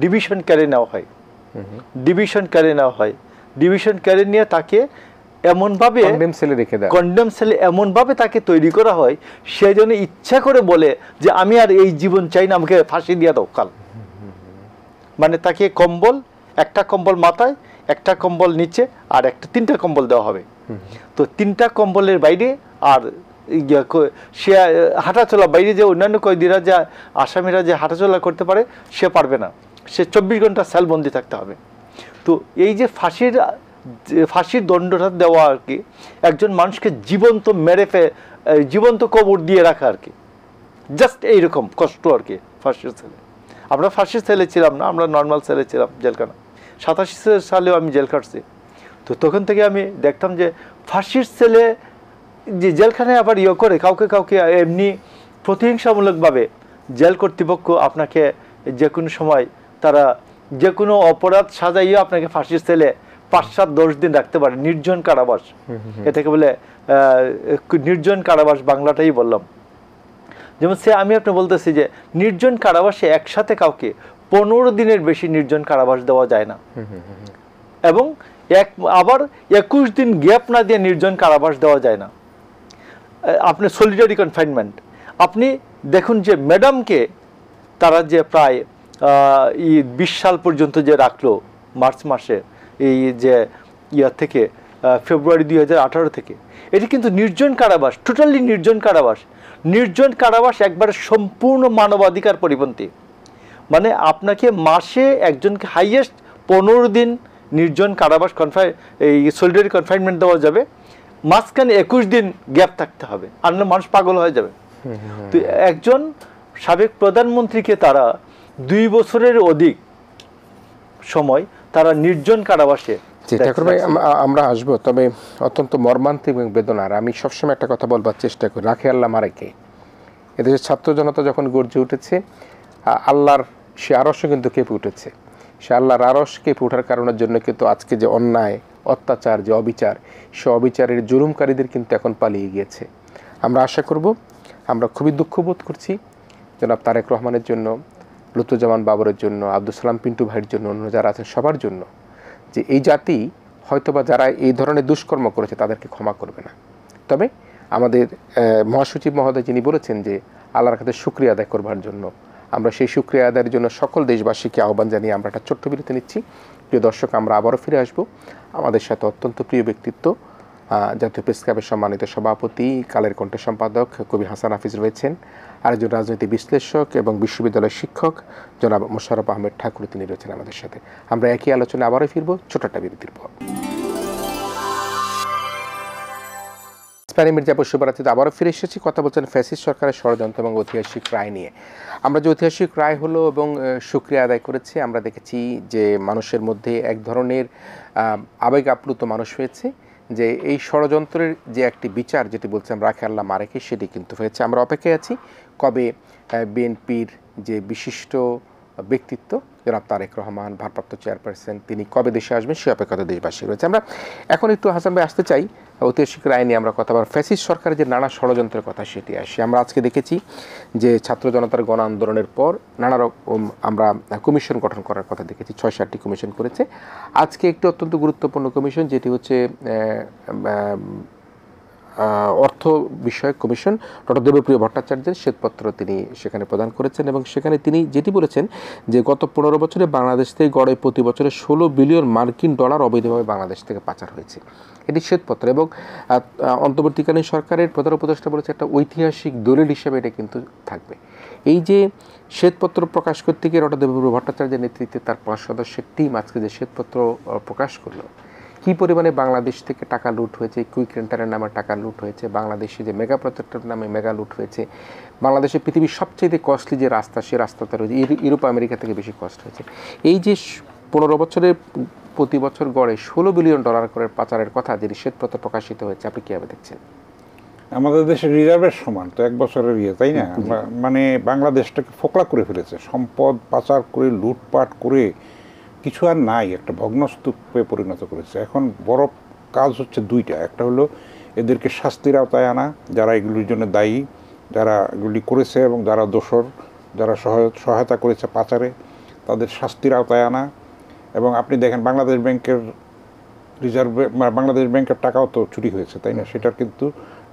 Speaker 3: ডিভিশন কেড়ে নেওয়া হয়, ডিভিশন কেড়ে নিয়ে তাকে এমনভাবে কন্ডেম সেলে এমনভাবে তাকে তৈরি করা হয়, সে যেন ইচ্ছা করে বলে যে আমি আর এই জীবন চাই না, আমাকে ফাঁসি দিয়ে দাও কাল। মানে তাকে কম্বল, একটা কম্বল মাথায়, একটা কম্বল নিচে, আর একটা 3টা কম্বল দেওয়া হবে। তো 3টা কম্বলের বাইরে আর সে হাঁটাচলা, বাইরে যে অন্যান্য কয়েদিরা, যে আসামিরা যে হাঁটাচলা করতে পারে, সে পারবে না, সে 24 ঘন্টা সেলবন্দি থাকতে হবে। তো এই যে ফাঁসির দণ্ডটা দেওয়া আর কি, একজন মানুষকে জীবন্ত জীবন্ত কবর দিয়ে রাখা আর কি, জাস্ট এইরকম কষ্ট আর কি ফাঁসির সেলে। আমরা ফাঁসির সেলে ছিলাম না, আমরা নর্মাল সেলে ছিলাম, জেলখানা। 87 সালেও আমি জেল কাটছি। তো তখন থেকে আমি দেখতাম যে ফাঁসির সেলে যে জেলখানায় আবার করে কাউকে এমনি প্রতিহিংসামূলকভাবে জেল কর্তৃপক্ষ আপনাকে যে কোনো সময় তারা যে কোনো অপরাধ সাজাইয়ে আপনাকে ফাঁসির সেলে 5-7-10 দিন রাখতে পারে, নির্জন কারাবাস। এটাকে বলে নির্জন কারাবাস, বাংলাটাই বললাম। যেমন আমি আপনি বলতেছি যে নির্জন কারাবাসে একসাথে কাউকে 15 দিনের বেশি নির্জন কারাবাস দেওয়া যায় না, এবং আবার 21 দিন গ্যাপ না দিয়ে নির্জন কারাবাস দেওয়া যায় না। আপনি সলিটারি কনফাইনমেন্ট আপনি দেখুন যে ম্যাডামকে তারা যে প্রায় 20 সাল পর্যন্ত যে রাখলো, মার্চ মাসে এই যে থেকে ফেব্রুয়ারি 2018 থেকে, এটি কিন্তু নির্জন কারাবাস, টোটালি নির্জন কারাবাস। নির্জন কারাবাস একবারে সম্পূর্ণ মানবাধিকার পরিপন্থী। মানে আপনাকে মাসে একজনকে হাইয়েস্ট 15 দিন নির্জন কারাবাস এই সলিটারি কনফাইনমেন্ট দেওয়া যাবে, মাঝখানে 21 দিন গ্যাপ থাকতে হবে, আর না মানুষ পাগল হয়ে যাবে। তো একজন সাবেক প্রধানমন্ত্রীকে তারা 2 বছরের অধিক সময় তারা নির্জন কারাবাসে।
Speaker 1: ঠাকুর ভাই, আমরা আসবো, তবে অত্যন্ত মর্মান্তিক এবং বেদনার। আমি সবসময় একটা কথা বলবার চেষ্টা করি, রাখে আল্লাহ মারেকে। এদেশের ছাত্র জনতা যখন গর্জে উঠেছে, আল্লাহর সে আরশও কিন্তু কেঁপে উঠেছে। সে আল্লাহর আরশ কেঁপে ওঠার কারণের জন্য কিন্তু আজকে যে অন্যায়, অত্যাচার, যে অবিচার, সে অবিচারের জুলুমকারীদের কিন্তু এখন পালিয়ে গিয়েছে। আমরা আশা করব, আমরা খুবই দুঃখ বোধ করছি জনাব তারেক রহমানের জন্য, লুৎফুজ্জামান বাবরের জন্য, আব্দুল সালাম পিন্টু ভাইয়ের জন্য, অন্য যারা আছেন সবার জন্য, যে এই জাতি হয়তোবা যারা এই ধরনের দুষ্কর্ম করেছে তাদেরকে ক্ষমা করবে না। তবে আমাদের মহাসচিব মহোদয় যিনি বলেছেন যে আল্লাহর কাছে শুকরিয়া আদায় করবার জন্য, আমরা সেই শুকরিয়া আদায়ের জন্য সকল দেশবাসীকে আহ্বান জানিয়ে আমরা একটা ছোট্ট বিরতি নিচ্ছি। প্রিয় দর্শক, আমরা আবারও ফিরে আসব। আমাদের সাথে অত্যন্ত প্রিয় ব্যক্তিত্ব, জাতীয় প্রেস ক্লাবের সম্মানিত সভাপতি, কালের কণ্ঠ সম্পাদক কবি হাসান হাফিজ রয়েছেন, আরেকজন রাজনৈতিক বিশ্লেষক এবং বিশ্ববিদ্যালয়ের শিক্ষক জনাব মোশাররফ আহমেদ ঠাকুর, তিনি রয়েছেন আমাদের সাথে। আমরা একই আলোচনায় আবারও ফিরব ছোট একটা বিরতির পর। মির্জাপুর শুভরাত্রিতে আবারও ফিরে এসেছি। কথা বলছেন ফ্যাসিস্ট সরকারের ষড়যন্ত্র এবং ঐতিহাসিক রায় নিয়ে। আমরা যে ঐতিহাসিক রায় হলো এবং শুকরিয়া আদায় করেছি, আমরা দেখেছি যে মানুষের মধ্যে এক ধরনের আবেগ আপ্লুত মানুষ হয়েছে, যে এই ষড়যন্ত্রের যে একটি বিচার, যেটি বলছিলাম রাখে আল্লাহ মারেকে, সেটি কিন্তু হয়েছে। আমরা অপেক্ষায় আছি কবে বিএনপির যে বিশিষ্ট ব্যক্তিত্ব জনাব তারেক রহমান, ভারপ্রাপ্ত চেয়ারপারসন, তিনি কবে দেশে আসবেন, সে অপেক্ষাতে দেশবাসী রয়েছে। আমরা এখন একটু হাসান ভাই আসতে চাই ঐতিহাসিক রায় নিয়ে আমরা কথা বলব। ফ্যাসিস্ট সরকারের যে নানা ষড়যন্ত্রের কথা সেটি আসি। আমরা আজকে দেখেছি যে ছাত্র জনতার গণ আন্দোলনের পর নানা রকম আমরা কমিশন গঠন করার কথা দেখেছি, 6-7টি কমিশন করেছে। আজকে একটি অত্যন্ত গুরুত্বপূর্ণ কমিশন, যেটি হচ্ছে অর্থ বিষয়ক কমিশন। ডক্টর দেবপ্রিয় ভট্টাচার্যের শ্বেতপত্র তিনি সেখানে প্রদান করেছেন এবং সেখানে তিনি যেটি বলেছেন যে গত 15 বছরে বাংলাদেশ থেকে গড়ে প্রতি বছরে 16 বিলিয়ন মার্কিন ডলার অবৈধভাবে বাংলাদেশ থেকে পাচার হয়েছে। এটি শ্বেতপত্র এবং অন্তর্বর্তীকালীন সরকারের প্রধান উপদেষ্টা বলেছে একটা ঐতিহাসিক দলিল হিসেবে এটা কিন্তু থাকবে। এই যে শ্বেতপত্র প্রকাশ করতে গিয়ে ডক্টর দেবপ্রিয় ভট্টাচার্যের নেতৃত্বে তার 5 সদস্যের টিম আজকে যে শ্বেতপত্র প্রকাশ করলো, কী পরিমাণে বাংলাদেশ থেকে টাকা লুট হয়েছে, কুইক রেন্টারের নামে টাকা লুট হয়েছে, বাংলাদেশে যে মেগা প্রজেক্টের নামে মেগা লুট হয়েছে, বাংলাদেশে পৃথিবীর সবচেয়ে কস্টলি যে রাস্তা, সে রাস্তাতে রয়েছে ইউরোপ আমেরিকা থেকে বেশি কস্ট হয়েছে। এই যে 15 বছরে প্রতি বছর গড়ে 16 বিলিয়ন ডলার করে পাচারের কথা যেটি শ্বেতপত্র প্রকাশিত হয়েছে, আপনি কীভাবে দেখছেন?
Speaker 2: আমাদের দেশের রিজার্ভের সমান তো 1 বছরের তাই না? মানে বাংলাদেশটাকে ফোকলা করে ফেলেছে, সম্পদ পাচার করে লুটপাট করে কিছু আর নাই, একটা ভগ্নস্তূপে পরিণত করেছে। এখন বড় কাজ হচ্ছে দুইটা, একটা হলো এদেরকে শাস্তির আওতায় আনা, যারা এগুলির জন্য দায়ী, যারা এগুলি করেছে এবং যারা দোষর, যারা সহায়তা করেছে পাচারে, তাদের শাস্তির আওতায় আনা। এবং আপনি দেখেন বাংলাদেশ ব্যাংকের রিজার্ভে, বাংলাদেশ ব্যাংকের টাকাও তো চুরি হয়েছে তাই না? সেটার কিন্তু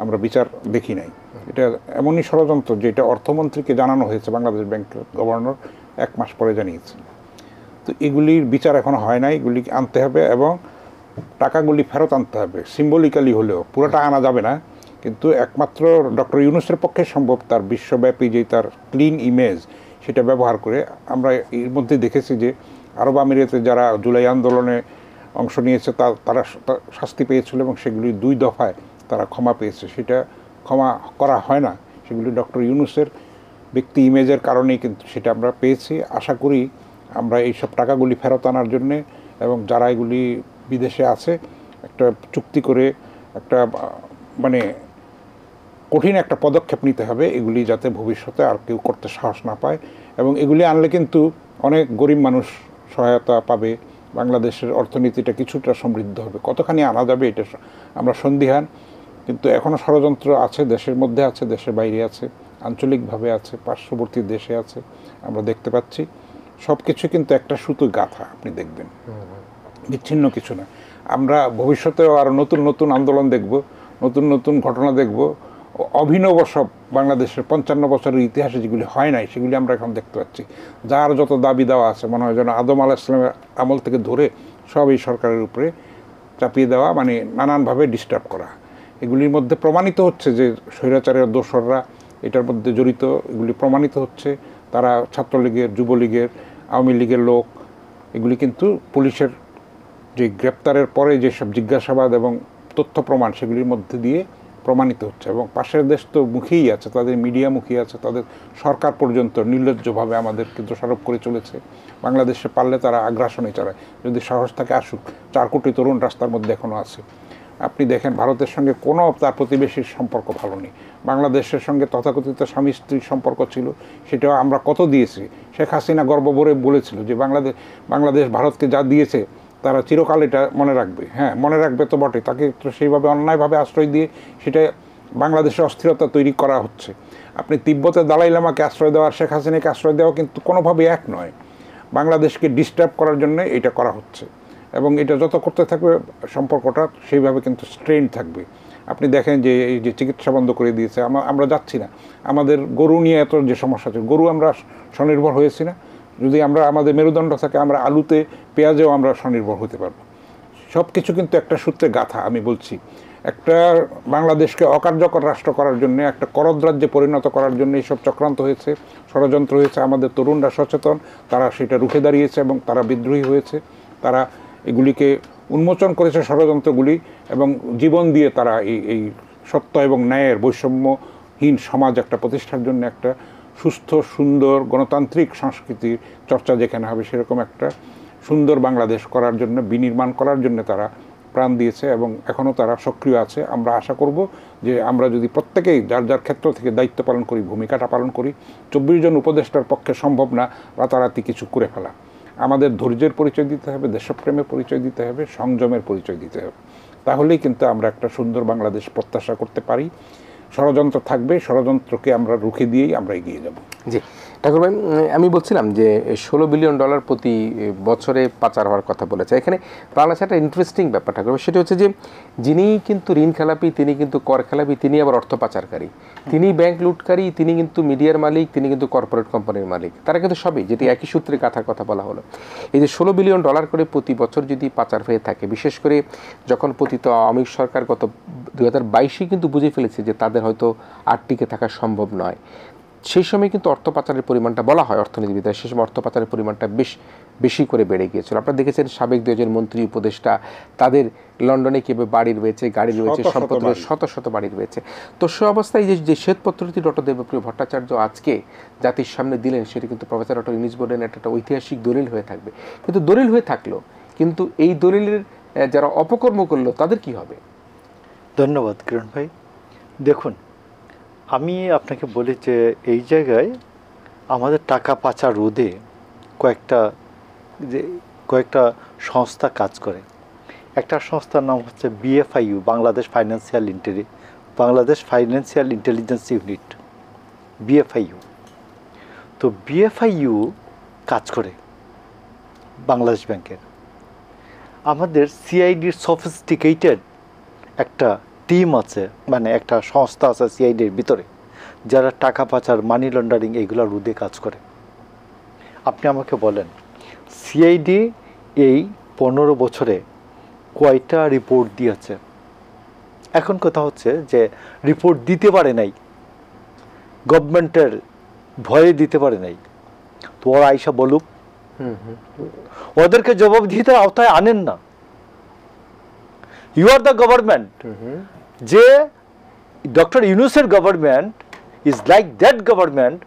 Speaker 2: আমরা বিচার দেখি নাই। এটা এমনই ষড়যন্ত্র যেটা অর্থমন্ত্রীকে জানানো হয়েছে, বাংলাদেশ ব্যাংকের গভর্নর 1 মাস পরে জানিয়েছেন। তো এগুলির বিচার এখনো হয় নাই, এগুলি আনতে হবে এবং টাকাগুলি ফেরত আনতে হবে, সিম্বলিক্যালি হলেও, পুরোটা আনা যাবে না। কিন্তু একমাত্র ডক্টর ইউনূসের পক্ষে সম্ভব তার বিশ্বব্যাপী যে তার ক্লিন ইমেজ সেটা ব্যবহার করে। আমরা এর মধ্যে দেখেছি যে আরব আমিরাতে যারা জুলাই আন্দোলনে অংশ নিয়েছে তারা শাস্তি পেয়েছিল এবং সেগুলি 2 দফায় তারা ক্ষমা পেয়েছে। সেটা ক্ষমা করা হয় না, সেগুলি ডক্টর ইউনূসের ব্যক্তি ইমেজের কারণেই কিন্তু সেটা আমরা পেয়েছি। আশা করি আমরা এইসব টাকাগুলি ফেরত আনার জন্যে এবং যারা এগুলি বিদেশে আছে একটা চুক্তি করে একটা মানে কঠিন একটা পদক্ষেপ নিতে হবে, এগুলি যাতে ভবিষ্যতে আর কেউ করতে সাহস না পায়। এবং এগুলি আনলে কিন্তু অনেক গরিব মানুষ সহায়তা পাবে, বাংলাদেশের অর্থনীতিটা কিছুটা সমৃদ্ধ হবে। কতখানি আনা যাবে এটা আমরা সন্দিহান, কিন্তু এখনও ষড়যন্ত্র আছে, দেশের মধ্যে আছে, দেশের বাইরে আছে, আঞ্চলিকভাবে আছে, পার্শ্ববর্তী দেশে আছে, আমরা দেখতে পাচ্ছি। সব কিছু কিন্তু একটা সুতো গাঁথা, আপনি দেখবেন, বিচ্ছিন্ন কিছু না। আমরা ভবিষ্যতেও আরও নতুন নতুন আন্দোলন দেখব, নতুন নতুন ঘটনা দেখব, অভিনব সব বাংলাদেশের 55 বছরের ইতিহাসে যেগুলি হয় নাই সেগুলি আমরা এখন দেখতে পাচ্ছি। যার যত দাবি দেওয়া আছে মনে হয় যেন আদম আলাইহিস সালামের আমল থেকে ধরে সব এই সরকারের উপরে চাপিয়ে দেওয়া, মানে নানানভাবে ডিস্টার্ব করা। এগুলির মধ্যে প্রমাণিত হচ্ছে যে স্বৈরাচারের দোসররা এটার মধ্যে জড়িত, এগুলি প্রমাণিত হচ্ছে। তারা ছাত্রলীগের, যুবলীগের, আওয়ামী লীগের লোক, এগুলি কিন্তু পুলিশের যে গ্রেপ্তারের পরে যেসব জিজ্ঞাসাবাদ এবং তথ্য প্রমাণ সেগুলির মধ্যে দিয়ে প্রমাণিত হচ্ছে। এবং পাশের দেশ তো মুখেই আছে, তাদের মিডিয়া মুখিয়ে আছে, তাদের সরকার পর্যন্ত নির্লজ্জভাবে আমাদেরকে দোষারোপ করে চলেছে। বাংলাদেশে পারলে তারা আগ্রাসনে চালায়, যদি সাহস থাকে আসুক। 4 কোটি তরুণ রাস্তার মধ্যে এখনও আছে। আপনি দেখেন ভারতের সঙ্গে কোনো তার প্রতিবেশীর সম্পর্ক ভালো নেই। বাংলাদেশের সঙ্গে তথাকথিত স্বামী স্ত্রীর সম্পর্ক ছিল, সেটাও আমরা কত দিয়েছি। শেখ হাসিনা গর্বভরে বলেছিল যে বাংলাদেশ ভারতকে যা দিয়েছে তারা চিরকাল এটা মনে রাখবে। হ্যাঁ, মনে রাখবে তো বটে, তাকে তো সেইভাবে অন্যায়ভাবে আশ্রয় দিয়ে সেটা বাংলাদেশে অস্থিরতা তৈরি করা হচ্ছে। আপনি তিব্বতে দালাই লামাকে আশ্রয় দেওয়া, শেখ হাসিনাকে আশ্রয় দেওয়া কিন্তু কোনোভাবে এক নয়। বাংলাদেশকে ডিস্টার্ব করার জন্য এটা করা হচ্ছে এবং এটা যত করতে থাকবে সম্পর্কটা সেইভাবে কিন্তু স্ট্রেন থাকবে। আপনি দেখেন যে এই যে চিকিৎসা বন্ধ করে দিয়েছে, আমরা যাচ্ছি না। আমাদের গরু নিয়ে এত যে সমস্যা ছিল, গরু আমরা স্বনির্ভর হয়েছি না। যদি আমরা আমাদের মেরুদণ্ড থাকে, আমরা আলুতে পেঁয়াজেও আমরা স্বনির্ভর হতে পারবো। সব কিছু কিন্তু একটা সূত্রে গাঁথা। আমি বলছি একটা বাংলাদেশকে অকার্যকর রাষ্ট্র করার জন্য, একটা করদ্রাজ্যে পরিণত করার জন্য এইসব চক্রান্ত হয়েছে, ষড়যন্ত্র হয়েছে। আমাদের তরুণরা সচেতন, তারা সেটা রুখে দাঁড়িয়েছে এবং তারা বিদ্রোহী হয়েছে। তারা এগুলিকে উন্মোচন করেছে ষড়যন্ত্রগুলি এবং জীবন দিয়ে তারা এই সত্য এবং ন্যায়ের বৈষম্যহীন সমাজ একটা প্রতিষ্ঠার জন্য, একটা সুস্থ সুন্দর গণতান্ত্রিক সংস্কৃতির চর্চা যেখানে হবে সেরকম একটা সুন্দর বাংলাদেশ করার জন্য, বিনির্মাণ করার জন্য তারা প্রাণ দিয়েছে এবং এখনও তারা সক্রিয় আছে। আমরা আশা করব যে আমরা যদি প্রত্যেকেই যার যার ক্ষেত্র থেকে দায়িত্ব পালন করি, ভূমিকাটা পালন করি। 24 জন উপদেষ্টার পক্ষে সম্ভব না রাতারাতি কিছু করে ফেলা। আমাদের ধৈর্যের পরিচয় দিতে হবে, দেশপ্রেমের পরিচয় দিতে হবে, সংযমের পরিচয় দিতে হবে। তাহলেই কিন্তু আমরা একটা সুন্দর বাংলাদেশ প্রত্যাশা করতে পারি। ষড়যন্ত্র থাকবে, ষড়যন্ত্রকে আমরা রুখে দিয়েই আমরা এগিয়ে যাব।
Speaker 1: জি ঠাকুর ভাই, আমি বলছিলাম যে $16 বিলিয়ন প্রতি বছরে পাচার হওয়ার কথা বলেছে। এখানে বাংলাদেশে একটা ইন্টারেস্টিং ব্যাপার ঠাকুর ভাই, সেটা হচ্ছে যে যিনি কিন্তু ঋণ খেলাপি, তিনি কিন্তু কর খেলাপি, তিনি আবার অর্থ পাচারকারী, তিনি ব্যাংক লুটকারী, তিনি কিন্তু মিডিয়ার মালিক, তিনি কিন্তু কর্পোরেট কোম্পানির মালিক, তারা কিন্তু সবই, যেটি একই সূত্রে গাথার কথা বলা হলো। এই যে $16 বিলিয়ন করে প্রতি বছর যদি পাচার হয়ে থাকে, বিশেষ করে যখন পতিত আওয়ামী সরকার গত 2022 কিন্তু বুঝে ফেলেছে যে তাদের হয়তো আর টিকে থাকা সম্ভব নয়, সেই সময় কিন্তু অর্থ পাচারের পরিমাণটা বলা হয় অর্থনীতিবিদরা, সেই সময় অর্থ পাচারের পরিমাণটা বেশি করে বেড়ে গিয়েছিল। আপনারা দেখেছেন সাবেক 2 জন মন্ত্রী উপদেষ্টা, তাদের লন্ডনে কীভাবে বাড়ি রয়েছে, গাড়ি রয়েছে, সম্পত্তি শত শত বাড়ি রয়েছে। তো সে অবস্থায় যে শ্বেতপত্রটি ডক্টর দেবপ্রিয় ভট্টাচার্য আজকে জাতির সামনে দিলেন, সেটি কিন্তু প্রফেসর ডক্টর ইউনূস বললেন একটা ঐতিহাসিক দলিল হয়ে থাকবে। কিন্তু দলিল হয়ে থাকলো, কিন্তু এই দলিলের যারা অপকর্ম করলো তাদের কি হবে?
Speaker 3: ধন্যবাদ কিরণ ভাই। দেখুন, আমি আপনাকে বলি যে এই জায়গায় আমাদের টাকা পাচার রোধে কয়েকটা সংস্থা কাজ করে। একটা সংস্থার নাম হচ্ছে BFIU, Bangladesh financial intelligence unit, BFIU। তো BFIU কাজ করে বাংলাদেশ ব্যাংকের। আমাদের CIDর সফিস্টিকেটেড একটা টিম আছে, মানে একটা সংস্থা আছে CIDর ভিতরে, যারা টাকা পাচার, মানি লন্ডারিং এইগুলো রোধে কাজ করে। আপনি আমাকে বলেন, CID এই 15 বছরে কয়টা রিপোর্ট দিয়েছে? এখন কথা হচ্ছে যে রিপোর্ট দিতে পারে নাই, গভর্নমেন্টের ভয়ে দিতে পারে নাই। তো ওরা আইসা বলুক, ওদেরকে জবাবদিহিতার আওতায় আনেন না। You are the government. যে ডক্টর ইউনূসের government is like that government,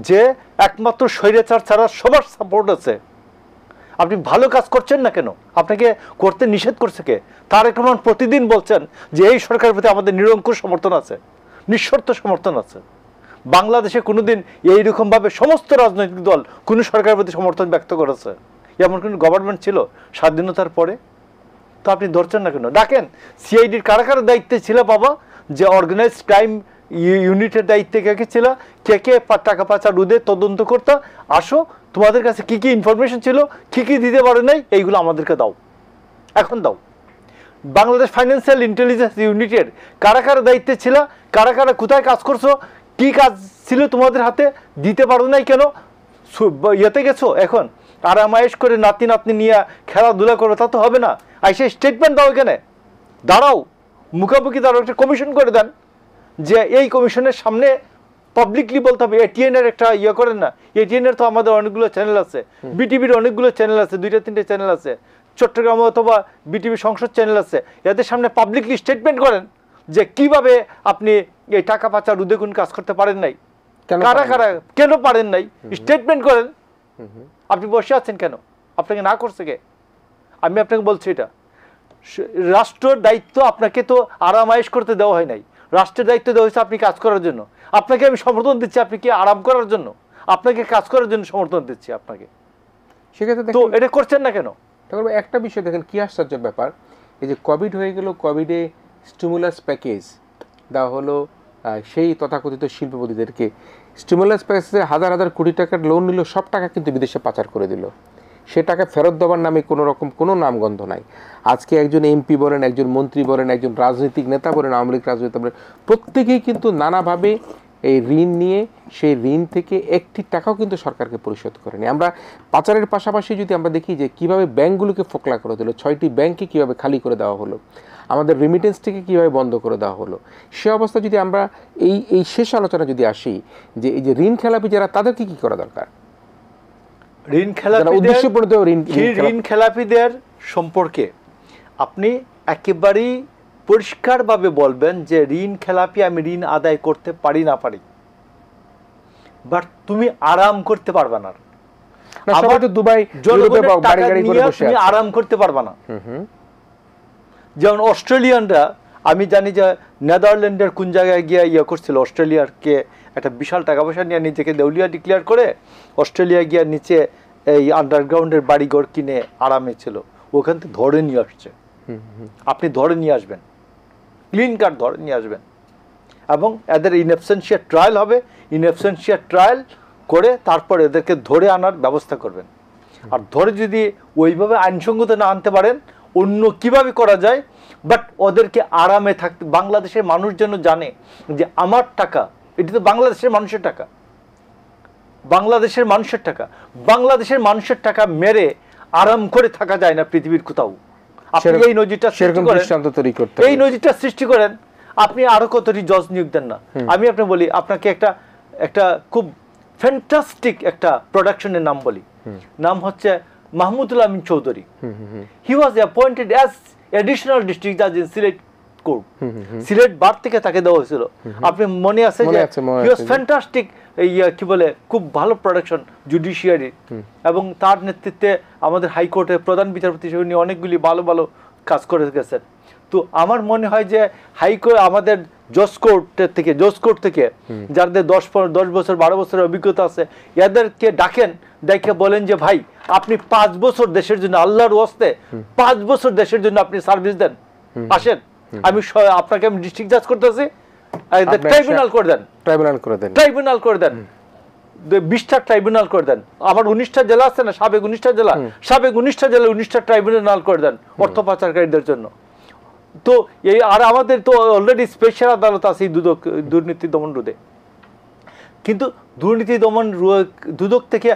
Speaker 3: যে একমাত্র স্বৈরাচার ছাড়া সবার সাপোর্ট আছে। আপনি ভালো কাজ করছেন না কেন? আপনাকে করতে নিষেধ করছে কে? তারেক রহমান প্রতিদিন বলছেন যে এই সরকারের প্রতি আমাদের নিরঙ্কুশ সমর্থন আছে, নিঃশর্ত সমর্থন আছে। বাংলাদেশে কোনোদিন এইরকমভাবে সমস্ত রাজনৈতিক দল কোনো সরকারের প্রতি সমর্থন ব্যক্ত করেছে এমন কোনো গভর্নমেন্ট ছিল স্বাধীনতার পরে? তো আপনি ধরছেন না কেন? ডাকেন, CIDর কারা কারা দায়িত্বে ছিল বাবা, যে অর্গানাইজড ক্রাইম ইউনিটের দায়িত্বে কে কে ছিল, কে টাকা পাচার রোধে তদন্ত করতো, আসো তোমাদের কাছে কি কি ইনফরমেশন ছিল, কি কি দিতে পারে নাই, এইগুলো আমাদেরকে দাও, এখন দাও। বাংলাদেশ ফাইন্যান্সিয়াল ইন্টেলিজেন্স ইউনিটের কারা কারা দায়িত্বে ছিল, কারা কারা কোথায় কাজ করছো, কি কাজ ছিল তোমাদের হাতে, দিতে পারো নাই কেন? ইয়েতে গেছো এখন আরামায়েশ করে নাতি নাতনি নিয়ে খেলাধুলা করো, তা তো হবে না। আইসে স্টেটমেন্ট দাও, এখানে দাঁড়াও, মুখামুখি দাঁড়াও, একটা কমিশন করে দেন, যে এই কমিশনের সামনে পাবলিকলি বলতে হবে। ATN-এর একটা ইয়ে করেন না, ATN-এর তো আমাদের অনেকগুলো চ্যানেল আছে, BTV-র অনেকগুলো চ্যানেল আছে, 2-3টে চ্যানেল আছে, চট্টগ্রাম অথবা BTV সংসদ চ্যানেল আছে, এদের সামনে পাবলিকলি স্টেটমেন্ট করেন যে কিভাবে আপনি এই টাকা পাচার রোধে কোন কাজ করতে পারেন নাই, কারা কারা কেন পারেন নাই, স্টেটমেন্ট করেন। আপনি বসে আছেন কেন? আপনাকে না করছে কে? আমি আপনাকে বলছি, এটা রাষ্ট্রের দায়িত্ব। আপনাকে তো আরামায়েশ করতে দেওয়া হয় নাই, রাষ্ট্রের দায়িত্ব দেওয়া হয়েছে আপনি কাজ করার জন্য। আপনাকে আমি সমর্থন দিচ্ছি, আপনি কি আরাম করার জন্য? আপনাকে কাজ করার জন্য সমর্থন দিচ্ছি আপনাকে।
Speaker 1: সেক্ষেত্রে
Speaker 3: তো এটা করছেন না কেন?
Speaker 1: একটা বিষয় দেখেন, কি আশ্চর্য ব্যাপার, এই যে কোভিড হয়ে গেল, কোভিডে স্টিমুলাস প্যাকেজ দেওয়া হলো সেই তথাকথিত শিল্পপতিদেরকে। স্টিমুলাস প্যাকেজে হাজার হাজার কোটি টাকার লোন নিল, সব টাকা কিন্তু বিদেশে পাচার করে দিল। সে টাকা ফেরত দেওয়ার নামে কোনো রকম কোনো নামগন্ধ নাই। আজকে একজন MP বলেন, একজন মন্ত্রী বলেন, একজন রাজনৈতিক নেতা বলেন, আওয়ামী লীগ রাজনীতি বলেন, প্রত্যেকেই কিন্তু নানাভাবে এই ঋণ নিয়ে সেই ঋণ থেকে একটি টাকাও কিন্তু সরকারকে পরিশোধ করেনি। আমরা পাচারের পাশাপাশি যদি আমরা দেখি যে কীভাবে ব্যাংকগুলোকে ফোকলা করে দিল, 6টি ব্যাংককে কীভাবে খালি করে দেওয়া হলো, আমাদের রেমিটেন্স থেকে কীভাবে বন্ধ করে দেওয়া হলো, সে অবস্থা যদি আমরা এই শেষ আলোচনা যদি আসি, যে এই যে ঋণ খেলাপি যারা, তাদেরকে কী করা দরকার?
Speaker 3: ঋণ খেলাপিদের সম্পর্কে আপনি একেবারেই পরিষ্কারভাবে বলবেন যে ঋণ খেলাপি, আমি ঋণ আদায় করতে পারি না পারি, বাট তুমি আরাম করতে পারবে না। তুমি আরাম করতে পারবে না। যেমন অস্ট্রেলিয়ানরা, আমি জানি যে নেদারল্যান্ডের কোন জায়গায় গিয়ে ইয়ে করছিল, অস্ট্রেলিয়ারকে একটা বিশাল টাকা পয়সা নিয়ে নিজেকে দেউলিয়া ডিক্লেয়ার করে অস্ট্রেলিয়া গিয়ে নিচে এই আন্ডারগ্রাউন্ডের বাড়িঘর কিনে আরামে ছিল, ওখান থেকে ধরে নিয়ে আসছে। আপনি ধরে নিয়ে আসবেন, ক্লিন কাট ধরে নিয়ে আসবেন, এবং এদের ইনএবসেন্সিয়া ট্রায়াল হবে। ইনএবসেন্সিয়া ট্রায়াল করে তারপর এদেরকে ধরে আনার ব্যবস্থা করবেন। আর ধরে যদি ওইভাবে আইনসঙ্গত না আনতে পারেন, অন্য কিভাবে করা যায়, বাট ওদেরকে আরামে থাকতে, বাংলাদেশের মানুষ যেন জানে যে আমার টাকা, এটি তো বাংলাদেশের মানুষের টাকা, বাংলাদেশের মানুষের টাকা, বাংলাদেশের মানুষের টাকা মেরে আরাম করে থাকা যায় না পৃথিবীর কোথাও। আপনি এই নজিরটা সৃষ্টি করেন, এই নজিরটা সৃষ্টি করেন, আপনি আরো কতটি জজ নিয়োগ দেন না। আমি আপনাকে বলি, আপনাকে একটা খুব ফ্যান্টাস্টিক একটা প্রোডাকশনের নাম বলি, নাম হচ্ছে Mahmudul Amin Chowdhury. He was appointed as additional district জাজ in Sylhet court. Sylhet bar থেকে তাকে দেওয়া হয়েছিল। আপনি মনে আছে যে হি ওয়াজ ফ্যান্টাস্টিক, কি বলে, খুব ভালো প্রোডাকশন জুডিশিয়ারি, এবং তার নেতৃত্বে আমাদের হাইকোর্টের প্রধান বিচারপতি হিসেবে উনি অনেকগুলি ভালো ভালো কাজ করে গেছেন। তো আমার মনে হয় যে হাইকোর্ট আমাদের জজ কোর্ট থেকে যাদের 10 বছর 12 বছরের অভিজ্ঞতা আছে, এদেরকে ডাকেন, দেখে বলেন যে ভাই আপনি 5 বছর দেশের জন্য, আল্লাহর ওয়াস্তে 5 বছর দেশের জন্য আপনি সার্ভিস দেন, আসেন, আমি আপনাকে আমি ডিস্ট্রিক্ট জাজ করতেছি, ট্রাইব্যুনাল করে দেন, ট্রাইব্যুনাল করে দেন, 20টা ট্রাইব্যুনাল করে দেন। আমার 19টা জেলা আছে না, সাবেক 19টা জেলা, সাবেক 19টা জেলা 19টা ট্রাইব্যুনাল করে দেন অর্থ পাচারকারীদের জন্য। তো এই আর আমাদের তো অলরেডি স্পেশাল আদালত আছে দুর্নীতি দমন রোধে, কিন্তু দুর্নীতি দমন দুদক থেকে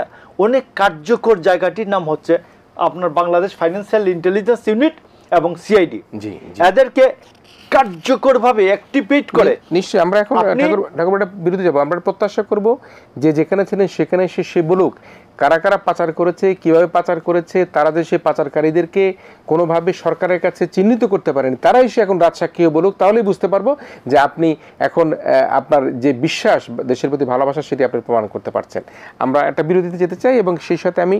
Speaker 3: অনেক কার্যকর জায়গাটির নাম হচ্ছে আপনার বাংলাদেশ ফাইন্যান্সিয়াল ইন্টেলিজেন্স ইউনিট এবং সিআইডি। এদেরকে কার্যকরভাবে অ্যাক্টিভেট করে,
Speaker 1: নিশ্চয়ই আমরা এখন ঠাকুরবাড়ির বিরুদ্ধে যাবো। আমরা প্রত্যাশা করব যে যেখানে ছিলেন সেখানে সে বলুক কারা কারা পাচার করেছে, কিভাবে পাচার করেছে, তারা যে সে পাচারকারীদেরকে কোনোভাবে সরকারের কাছে চিহ্নিত করতে পারেনি, তারাই সে এখন রাজসাক্ষীও বলুক, তাহলেই বুঝতে পারবো যে আপনি এখন আপনার যে বিশ্বাস দেশের প্রতি ভালোবাসা সেটি আপনি প্রমাণ করতে পারছেন। আমরা একটা বিরতিতে যেতে চাই এবং সেই সাথে আমি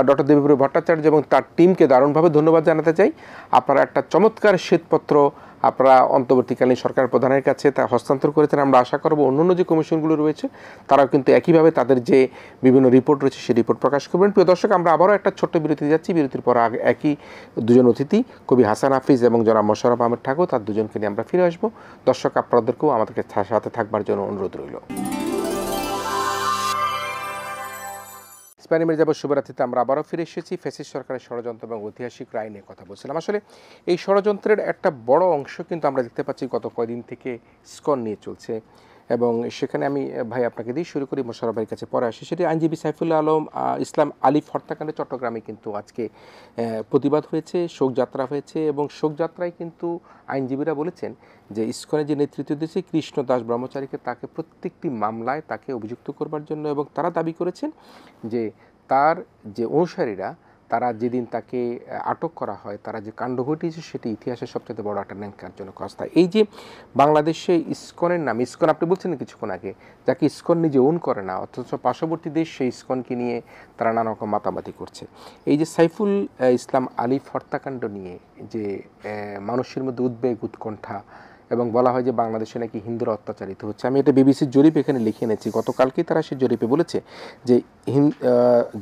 Speaker 1: ডক্টর দেবীপ্রিয় ভট্টাচার্য এবং তার টিমকে দারুণভাবে ধন্যবাদ জানাতে চাই। আপনারা একটা চমৎকার শ্বেতপত্র আপনারা অন্তর্বর্তীকালীন সরকার প্রধানের কাছে তা হস্তান্তর করেছেন। আমরা আশা করব অন্যান্য যে কমিশনগুলো রয়েছে তারাও কিন্তু একইভাবে তাদের যে বিভিন্ন রিপোর্ট রয়েছে সেই রিপোর্ট প্রকাশ করবেন। প্রিয় দর্শক, আমরা আবারও একটা ছোট্ট বিরতিতে যাচ্ছি। বিরতির পর একই দুজন অতিথি, কবি হাসান হাফিজ এবং জনাব মোশাররফ আহমেদ ঠাকুর, তার দুজনকে নিয়ে আমরা ফিরে আসবো। দর্শক, আপনাদেরকেও আমাদের সাথে থাকবার জন্য অনুরোধ রইল। ইসমাইল মির্জা শুভরাত্রিতে আমরা আবারও ফিরে এসেছি। ফ্যাসিস্ট সরকারের ষড়যন্ত্র এবং ঐতিহাসিক রায় নিয়ে কথা বলছিলাম। আসলে এই ষড়যন্ত্রের একটা বড় অংশ কিন্তু আমরা দেখতে পাচ্ছি গত কয়েকদিন থেকে ইসকন নিয়ে চলছে, এবং সেখানে আমি ভাই আপনাকে দিয়ে শুরু করি, মোশাররফ ভাইয়ের কাছে পরে আসি। সেটি আইনজীবী সাইফুল আলম ইসলাম আলিফ হত্যাকাণ্ডে চট্টগ্রামে কিন্তু আজকে প্রতিবাদ হয়েছে, শোকযাত্রা হয়েছে, এবং শোকযাত্রায় কিন্তু আইনজীবীরা বলেছেন যে ইসকনের যে নেতৃত্ব দিয়েছে কৃষ্ণ দাস ব্রহ্মচারীকে, তাকে প্রত্যেকটি মামলায় তাকে অভিযুক্ত করবার জন্য, এবং তারা দাবি করেছেন যে তার যে অনুসারীরা তারা যেদিন তাকে আটক করা হয়, তারা যে কাণ্ড ঘটিয়েছে সেটি ইতিহাসের সবচেয়ে বড় একটা ন্যাক্কারজনক অবস্থা। এই যে বাংলাদেশে ইসকনের নাম, ইসকন আপনি বলছেন কিছুক্ষণ আগে, যাকে ইসকন নিজে ওন করে না, অথচ পার্শ্ববর্তী দেশ সেই ইসকনকে নিয়ে তারা নানা রকম মাতামাতি করছে। এই যে সাইফুল ইসলাম আলিফ হত্যাকাণ্ড নিয়ে যে মানুষের মধ্যে উদ্বেগ, উৎকণ্ঠা, এবং বলা হয় যে বাংলাদেশে নাকি হিন্দুরা অত্যাচারিত হচ্ছে। আমি এটা বিবিসির জরিপ এখানে লিখে এনেছি, গতকালকেই তারা সেই জরিপে বলেছে যে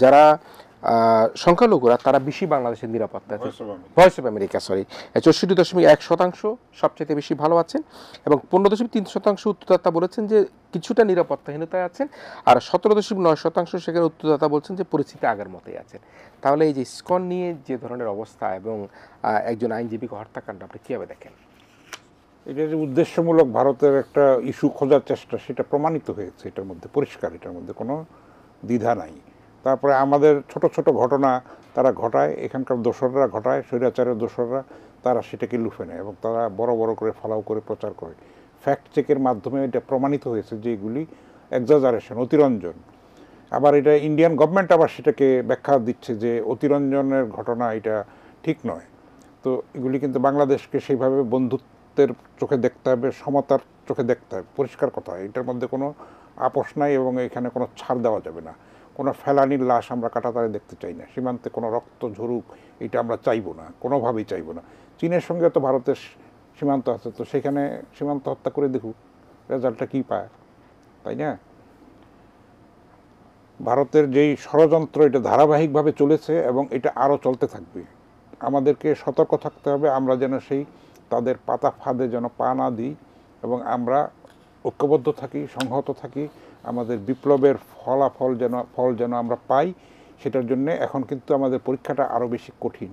Speaker 1: যারা সংখ্যালঘুরা তারা বেশি বাংলাদেশের নিরাপত্তা, ভয়েস অফ আমেরিকা 64.1% সবচেয়ে বেশি ভালো আছেন, এবং 15.3% উত্তরদাতা বলেছেন যে কিছুটা নিরাপত্তাহীনতায় আছেন, আর 17.9% সেখানে উত্তরদাতা বলছেন যে পরিস্থিতি আগের মতোই আছেন। তাহলে এই যে ইসকন নিয়ে যে ধরনের অবস্থা এবং একজন আইনজীবীকে হত্যাকাণ্ড আপনি কীভাবে দেখেন?
Speaker 2: এটা যে উদ্দেশ্যমূলক ভারতের একটা ইস্যু খোঁজার চেষ্টা, সেটা প্রমাণিত হয়েছে, এটার মধ্যে পরিষ্কার, এটার মধ্যে কোনো দ্বিধা নাই। তারপরে আমাদের ছোট ছোট ঘটনা তারা ঘটায়, এখানকার দোসররা ঘটায়, স্বৈরাচারের দোসররা, তারা সেটাকে লুফে নেয় এবং তারা বড় বড় করে ফলাও করে প্রচার করে। ফ্যাক্ট চেকের মাধ্যমে এটা প্রমাণিত হয়েছে যে এগুলি এক্সাজারেশন, অতিরঞ্জন। আবার এটা ইন্ডিয়ান গভর্নমেন্ট আবার সেটাকে ব্যাখ্যা দিচ্ছে যে অতিরঞ্জনের ঘটনা, এটা ঠিক নয়। তো এগুলি কিন্তু বাংলাদেশকে সেইভাবে বন্ধুত্বের চোখে দেখতে হবে, সমতার চোখে দেখতে হবে, পরিষ্কার কথা। এটার মধ্যে কোনো আপোষ নাই এবং এখানে কোনো ছাড় দেওয়া যাবে না। কোনো ফেলানির লাশ আমরা কাঁটাতারে দেখতে চাই না, সীমান্তে কোনো রক্ত ঝরুক এটা আমরা চাইবো না, কোনোভাবেই চাইবো না। চীনের সঙ্গে তো ভারতের সীমান্ত আছে, তো সেখানে সীমান্ত হত্যা করে দেখুক রেজাল্টটা কী পায়, তাই না? ভারতের যেই ষড়যন্ত্র, এটা ধারাবাহিকভাবে চলেছে এবং এটা আরও চলতে থাকবে। আমাদেরকে সতর্ক থাকতে হবে, আমরা যেন সেই তাদের পাতা ফাঁদে যেন পা না দিই এবং আমরা ঐক্যবদ্ধ থাকি, সংহত থাকি, আমাদের বিপ্লবের ফল যেন আমরা পাই। সেটার জন্য এখন কিন্তু আমাদের পরীক্ষাটা আরও বেশি কঠিন।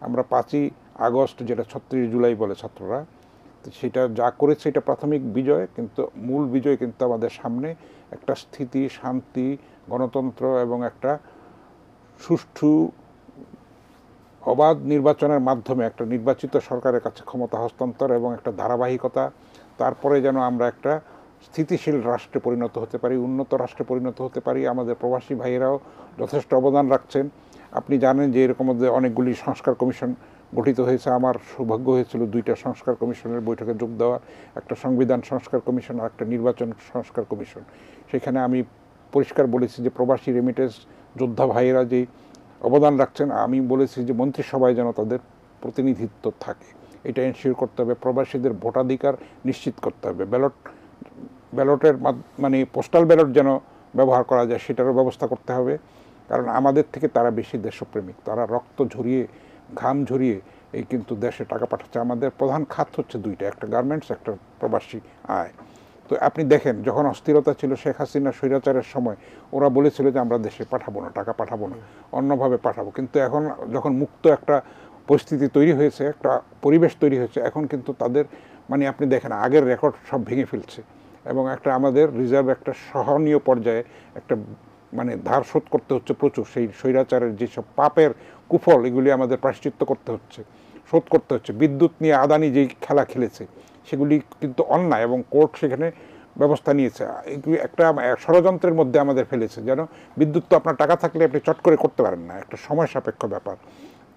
Speaker 2: আমরা 5ই আগস্ট, যেটা 36 জুলাই বলে ছাত্ররা, তো সেটা যা করেছে এটা প্রাথমিক বিজয়, কিন্তু মূল বিজয় কিন্তু আমাদের সামনে। একটা স্থিতি, শান্তি, গণতন্ত্র এবং একটা সুষ্ঠু অবাধ নির্বাচনের মাধ্যমে একটা নির্বাচিত সরকারের কাছে ক্ষমতা হস্তান্তর এবং একটা ধারাবাহিকতা, তারপরে যেন আমরা একটা স্থিতিশীল রাষ্ট্রে পরিণত হতে পারি, উন্নত রাষ্ট্রে পরিণত হতে পারি। আমাদের প্রবাসী ভাইয়েরাও যথেষ্ট অবদান রাখছেন। আপনি জানেন যে এরকম অনেকগুলি সংস্কার কমিশন গঠিত হয়েছে। আমার সৌভাগ্য হয়েছিল 2টা সংস্কার কমিশনের বৈঠকে যোগ দেওয়ার, একটা সংবিধান সংস্কার কমিশন আর একটা নির্বাচন সংস্কার কমিশন। সেখানে আমি পরিষ্কার বলেছি যে প্রবাসী রেমিটেন্স যোদ্ধা ভাইয়েরা যে অবদান রাখছেন, আমি বলেছি যে মন্ত্রিসভায় যেন তাদের প্রতিনিধিত্ব থাকে, এটা এনশিওর করতে হবে। প্রবাসীদের ভোটাধিকার নিশ্চিত করতে হবে। ব্যালটের মানে পোস্টাল ব্যালট যেন ব্যবহার করা যায় সেটারও ব্যবস্থা করতে হবে, কারণ আমাদের থেকে তারা বেশি দেশপ্রেমিক। তারা রক্ত ঝরিয়ে, ঘাম ঝরিয়ে এই কিন্তু দেশে টাকা পাঠাচ্ছে। আমাদের প্রধান খাত হচ্ছে 2টা, একটা গার্মেন্টস, একটা প্রবাসী আয়। তো আপনি দেখেন, যখন অস্থিরতা ছিল শেখ হাসিনা স্বৈরাচারের সময়, ওরা বলেছিল যে আমরা দেশে পাঠাবো না, টাকা পাঠাবো না, অন্যভাবে পাঠাবো। কিন্তু এখন যখন মুক্ত একটা পরিস্থিতি তৈরি হয়েছে, একটা পরিবেশ তৈরি হয়েছে, এখন কিন্তু তাদের মানে আপনি দেখেন আগের রেকর্ড সব ভেঙে ফেলছে এবং একটা আমাদের রিজার্ভ একটা সহনীয় পর্যায়ে একটা মানে ধার শোধ করতে হচ্ছে প্রচুর। সেই স্বৈরাচারের যেসব পাপের কুফল, এগুলি আমাদের প্রায়শ্চিত্ত করতে হচ্ছে, শোধ করতে হচ্ছে। বিদ্যুৎ নিয়ে আদানি যেই খেলা খেলেছে সেগুলি কিন্তু অন্যায় এবং কোর্ট সেখানে ব্যবস্থা নিয়েছে। এগুলি একটা ষড়যন্ত্রের মধ্যে আমাদের ফেলেছে, যেন বিদ্যুৎ তো আপনার টাকা থাকলে আপনি চট করে করতে পারেন না, একটা সময় সাপেক্ষ ব্যাপার।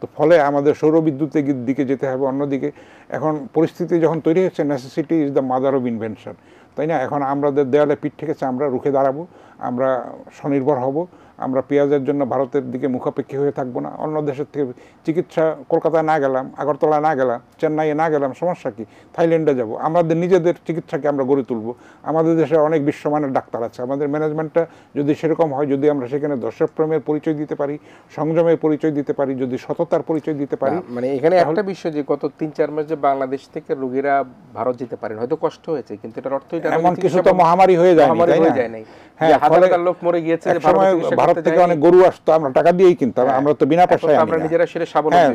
Speaker 2: তো ফলে আমাদের সৌর বিদ্যুতের দিকে যেতে হবে। অন্যদিকে এখন পরিস্থিতি যখন তৈরি হচ্ছে, necessity is the mother of invention, তাই না? এখন আমাদের দেয়ালে পিঠ ঠেকেছে, আমরা রুখে দাঁড়াবো, আমরা স্বনির্ভর হব, আমরা পেঁয়াজের জন্য ভারতের দিকে মুখাপেক্ষী হয়ে থাকবো না। অন্য দেশের থেকে চিকিৎসা, কলকাতায় না গেলাম, আগরতলায় না গেলাম, চেন্নাইয়ে না গেলাম, সমস্যা কি? থাইল্যান্ডে যাব। আমাদের নিজেদের চিকিৎসাকে আমরা গড়ে তুলব। আমাদের দেশে অনেক বিশ্বমানের ডাক্তার আছে। আমাদের ম্যানেজমেন্টটা যদি সেরকম হয়, যদি আমরা সেখানে দেশপ্রেমের পরিচয় দিতে পারি, সংযমের পরিচয় দিতে পারি, যদি সততার পরিচয় দিতে পারি।
Speaker 1: মানে এখানে একটা বিষয় যে গত 3-4 মাস যে বাংলাদেশ থেকে রোগীরা ভারত যেতে পারেন, হয়তো কষ্ট হয়েছে, কিন্তু এটার অর্থ এটা
Speaker 2: এমন কিছু তো মহামারী হয়ে যায়, তাই না?
Speaker 1: হ্যাঁ, হাজার লোক মরে গিয়েছে যে
Speaker 2: ভারত থেকে অনেক গরু আসতো, আমরা টাকা দিয়েই কিনতাম, আমরা তো বিনা পয়সায়
Speaker 1: আমরা নিজেরা সেটা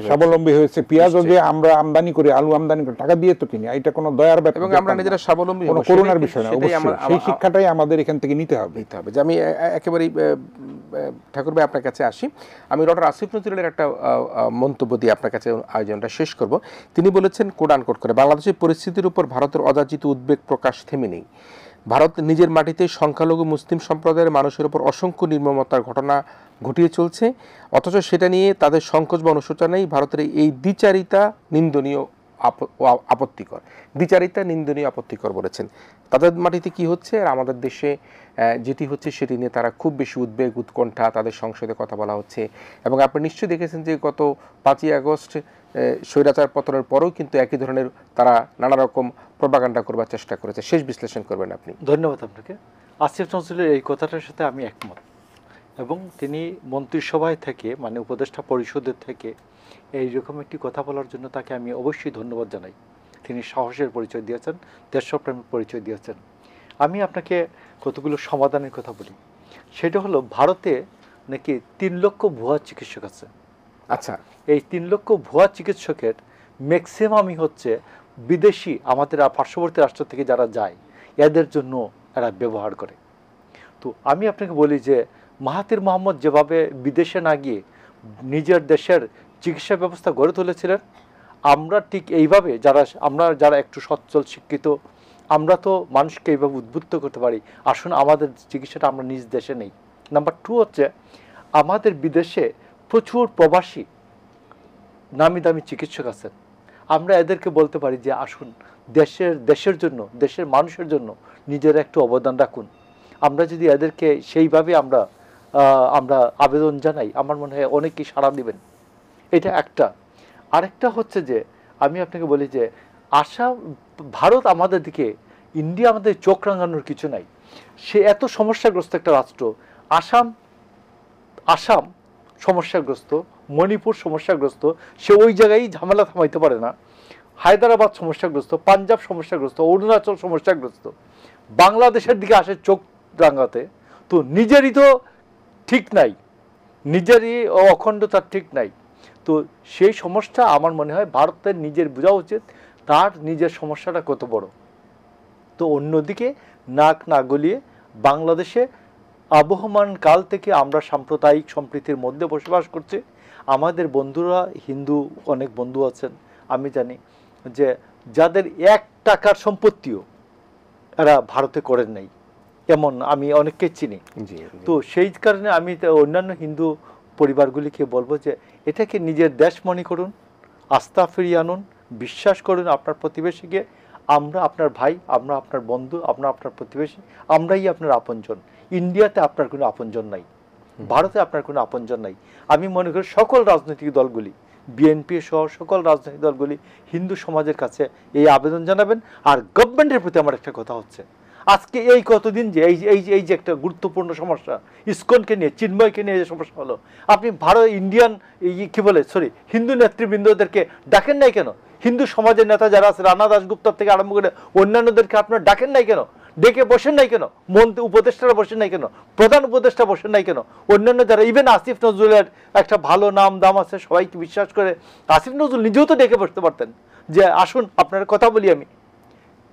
Speaker 2: স্বাবলম্বী হয়েছে। পেঁয়াজও যে আমরা আমদানি করি, আলু আমদানি করি, টাকা দিয়ে তো কিনি, এটা কোনো দয়ার ব্যাপার
Speaker 1: এবং আমরা নিজেরা স্বাবলম্বী
Speaker 2: কোনো করুণার বিষয় না। অবশ্যই সেই শিক্ষাটাই আমাদের এখান থেকে নিতে হবে।
Speaker 1: যে আমি একেবারেই ঠাকুর ভাই আপনার কাছে আসি। আমি ডক্টর আসিফ নজরুলের একটা মন্তব্য দিয়ে আপনার কাছে আয়োজনটা শেষ করব। তিনি বলেছেন, কোট আনকোট করে, বাংলাদেশের পরিস্থিতির উপর ভারতের অযাচিত উদ্বেগ প্রকাশ থেমে নেই। ভারত নিজের মাটিতে সংখ্যালঘু মুসলিম সম্প্রদায়ের মানুষের উপর অসংখ্য নির্মমতার ঘটনা ঘটিয়ে চলছে, অথচ সেটা নিয়ে তাদের সংকোচ বা অনুশোচনা নেই। ভারতের এই দ্বিচারিতা নিন্দনীয়, আপত্তিকর। দ্বিচারিতা নিন্দনীয়, আপত্তিকর বলেছেন। তাদের মাটিতে কি হচ্ছে আর আমাদের দেশে যেটি হচ্ছে সেটি নিয়ে তারা খুব বেশি উদ্বেগ, উৎকণ্ঠা, তাদের সংসদে কথা বলা হচ্ছে। এবং আপনি নিশ্চয়ই দেখেছেন যে গত 5ই আগস্ট স্বৈরাচার পতনের পরেও কিন্তু একই ধরনের তারা নানা রকম প্রপাগান্ডা করবার চেষ্টা করেছে। শেষ বিশ্লেষণ করবেন আপনি।
Speaker 3: ধন্যবাদ আপনাকে। আসিফ নজরুলের এই কথাটার সাথে আমি একমত, এবং তিনি মন্ত্রিসভায় থেকে, মানে উপদেষ্টা পরিষদের থেকে এইরকম একটি কথা বলার জন্য তাকে আমি অবশ্যই ধন্যবাদ জানাই। তিনি সাহসের পরিচয় দিয়েছেন, দেশপ্রেমের পরিচয় দিয়েছেন। আমি আপনাকে কতগুলো সমাধানের কথা বলি। সেটা হলো, ভারতে নাকি 3 লক্ষ ভুয়া চিকিৎসক আছে।
Speaker 1: আচ্ছা,
Speaker 3: এই 3 লক্ষ ভুয়া চিকিৎসকের ম্যাক্সিমামই হচ্ছে বিদেশি, আমাদের পার্শ্ববর্তী রাষ্ট্র থেকে যারা যায় এদের জন্য এরা ব্যবহার করে। তো আমি আপনাকে বলি যে মাহাথির মোহাম্মদ যেভাবে বিদেশে না গিয়ে নিজের দেশের চিকিৎসা ব্যবস্থা গড়ে তুলেছিলেন, আমরা ঠিক এইভাবে আমরা যারা একটু সচ্ছল শিক্ষিত, আমরা তো মানুষকে এইভাবে উদ্বুদ্ধ করতে পারি, আসুন আমাদের চিকিৎসাটা আমরা নিজ দেশে নেই। নাম্বার 2 হচ্ছে, আমাদের বিদেশে প্রচুর প্রবাসী নামি দামি চিকিৎসক আছেন। আমরা এদেরকে বলতে পারি যে আসুন দেশের জন্য, দেশের মানুষের জন্য নিজের একটু অবদান রাখুন। আমরা যদি এদেরকে সেইভাবে আমরা আবেদন জানাই, আমার মনে হয় অনেকেই সাড়া দিবেন। এটা একটা। আরেকটা হচ্ছে যে, আমি আপনাকে বলি যে ভারত আমাদের দিকে, ইন্ডিয়া আমাদের চোখ রাঙানোর কিছু নাই। সে এত সমস্যাগ্রস্ত একটা রাষ্ট্র। আসাম সমস্যাগ্রস্ত, মণিপুর সমস্যাগ্রস্ত, সে ওই জায়গায় ঝামেলা থামাইতে পারে না। হায়দ্রাবাদ সমস্যাগ্রস্ত, পাঞ্জাব সমস্যাগ্রস্ত, অরুণাচল সমস্যাগ্রস্ত, বাংলাদেশের দিকে আসে চোখ রাঙাতে, তো নিজেরই তো ঠিক নাই, নিজেরই অখণ্ডতার ঠিক নাই। তো সেই সমস্যা আমার মনে হয় ভারতের নিজের বোঝা উচিত তার নিজের সমস্যাটা কত বড়। তো অন্যদিকে নাক না গলিয়ে বাংলাদেশে আবহমান কাল থেকে আমরা সাম্প্রদায়িক সম্প্রীতির মধ্যে বসবাস করছি। আমাদের বন্ধুরা, হিন্দু অনেক বন্ধু আছেন আমি জানি, যে যাদের 1 টাকার সম্পত্তিও এরা ভারতে করেন নাই, এমন আমি অনেককে চিনি। তো সেই কারণে আমি অন্যান্য হিন্দু পরিবারগুলিকে বলবো যে এটাকে নিজের দেশ মনে করুন, আস্থা ফিরিয়ে আনুন, বিশ্বাস করুন আপনার প্রতিবেশীকে। আমরা আপনার ভাই, আমরা আপনার বন্ধু, আমরা আপনার প্রতিবেশী, আমরাই আপনার আপনজন। ইন্ডিয়াতে আপনার কোনো আপনজন নাই, ভারতে আপনার কোনো আপনজন নাই। আমি মনে করি সকল রাজনৈতিক দলগুলি, বিএনপি সহ সকল রাজনৈতিক দলগুলি হিন্দু সমাজের কাছে এই আবেদন জানাবেন। আর গভর্নমেন্টের প্রতি আমার একটা কথা হচ্ছে, আজকে এই কতদিন যে এই যে একটা গুরুত্বপূর্ণ সমস্যা, ইসকনকে নিয়ে, চিন্ময়কে নিয়ে যে সমস্যা হলো, আপনি ইন্ডিয়ান কি বলে হিন্দু নেতৃবৃন্দদেরকে ডাকেন নাই কেন? হিন্দু সমাজের নেতা যারা আছে, রানা দাশগুপ্তার থেকে আরম্ভ করে অন্যান্যদেরকে আপনারা ডাকেন নাই কেন? ডেকে বসেন নাই কেন? মন্ত্রী উপদেষ্টারা বসেন নাই কেন? প্রধান উপদেষ্টা বসেন নাই কেন? অন্যান্য যারা, ইভেন আসিফ নজরুলের একটা ভালো নাম দাম আছে, সবাইকে বিশ্বাস করে আসিফ নজরুল নিজেও তো ডেকে বসতে পারতেন যে আসুন আপনার কথা বলি আমি।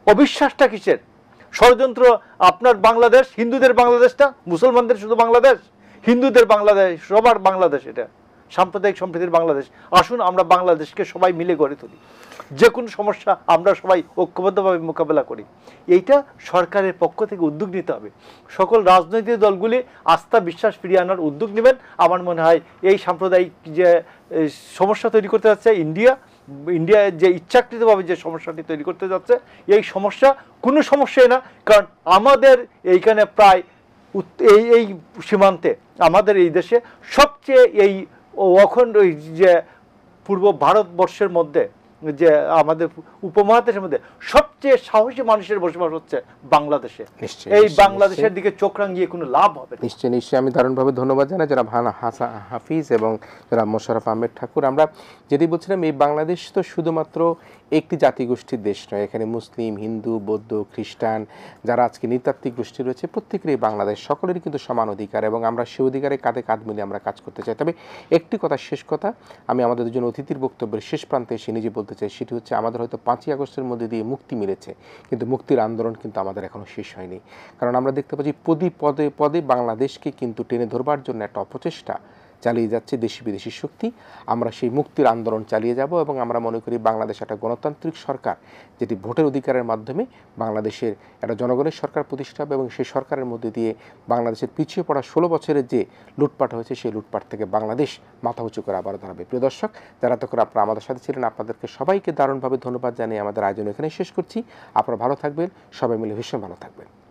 Speaker 3: অবিশ্বাসটা কিসের? ষড়যন্ত্র আপনার বাংলাদেশ, হিন্দুদের বাংলাদেশটা, মুসলমানদের শুধু বাংলাদেশ, হিন্দুদের বাংলাদেশ, সবার বাংলাদেশ, এটা সাম্প্রদায়িক সম্প্রীতির বাংলাদেশ। আসুন আমরা বাংলাদেশকে সবাই মিলে গড়ে তুলি, যে কোনো সমস্যা আমরা সবাই ঐক্যবদ্ধভাবে মোকাবেলা করি। এইটা সরকারের পক্ষ থেকে উদ্যোগ নিতে হবে। সকল রাজনৈতিক দলগুলি আস্থা বিশ্বাস ফিরিয়ে আনার উদ্যোগ নেবেন। আমার মনে হয় এই সাম্প্রদায়িক যে সমস্যা তৈরি করতে যাচ্ছে ইন্ডিয়া যে ইচ্ছাকৃতভাবে যে সমস্যাটি তৈরি করতে যাচ্ছে, এই সমস্যা কোনো সমস্যাই না। কারণ আমাদের এইখানে প্রায় এই সীমান্তে, আমাদের এই দেশে সবচেয়ে এই অখণ্ড যে পূর্ব ভারতবর্ষের মধ্যে, যে আমাদের উপমহাদেশের মধ্যে সবচেয়ে সাহসী মানুষের বসবাস হচ্ছে বাংলাদেশে। এই বাংলাদেশের দিকে চোখ রাঙিয়ে কোনো লাভ হবে না।
Speaker 1: নিশ্চয়ই আমি দারুণভাবে ধন্যবাদ জানাই যারা হাফিজ এবং যারা মোশাররফ আহমেদ ঠাকুর। আমরা যেটি বলছিলাম, এই বাংলাদেশ তো শুধুমাত্র একটি জাতিগোষ্ঠীর দেশ নয়, এখানে মুসলিম, হিন্দু, বৌদ্ধ, খ্রিস্টান যারা আজকে নৃতাত্ত্বিক গোষ্ঠী রয়েছে, প্রত্যেকেরই বাংলাদেশ, সকলেরই কিন্তু সমান অধিকার, এবং আমরা সে অধিকারে কাঁধে কাঁধ মিলে আমরা কাজ করতে চাই। তবে একটি কথা, শেষ কথা, আমি আমাদের দুজন অতিথির বক্তব্যের শেষ প্রান্তে এসে নিজে বলতে চাই, সেটি হচ্ছে আমাদের হয়তো 5ই আগস্টের মধ্যে দিয়ে মুক্তি মিলেছে, কিন্তু মুক্তির আন্দোলন কিন্তু আমাদের এখনও শেষ হয়নি। কারণ আমরা দেখতে পাচ্ছি পদে পদে বাংলাদেশকে কিন্তু টেনে ধরবার জন্য একটা অপচেষ্টা চালিয়ে যাচ্ছে দেশি বিদেশি শক্তি। আমরা সেই মুক্তির আন্দোলন চালিয়ে যাব, এবং আমরা মনে করি বাংলাদেশ একটা গণতান্ত্রিক সরকার, যেটি ভোটের অধিকারের মাধ্যমে বাংলাদেশের একটা জনগণের সরকার প্রতিষ্ঠা হবে, এবং সেই সরকারের মধ্যে দিয়ে বাংলাদেশের পিছিয়ে পড়া 16 বছরের যে লুটপাট হয়েছে, সেই লুটপাট থেকে বাংলাদেশ মাথা উঁচু করে আবার দাঁড়াবে। প্রিয় দর্শক, যারা তখন আপনারা আমাদের সাথে ছিলেন, আপনাদেরকে সবাইকে দারুণভাবে ধন্যবাদ জানিয়ে আমাদের আয়োজন এখানে শেষ করছি। আপনারা ভালো থাকবেন, সবাই মিলে ভীষণ ভালো থাকবেন।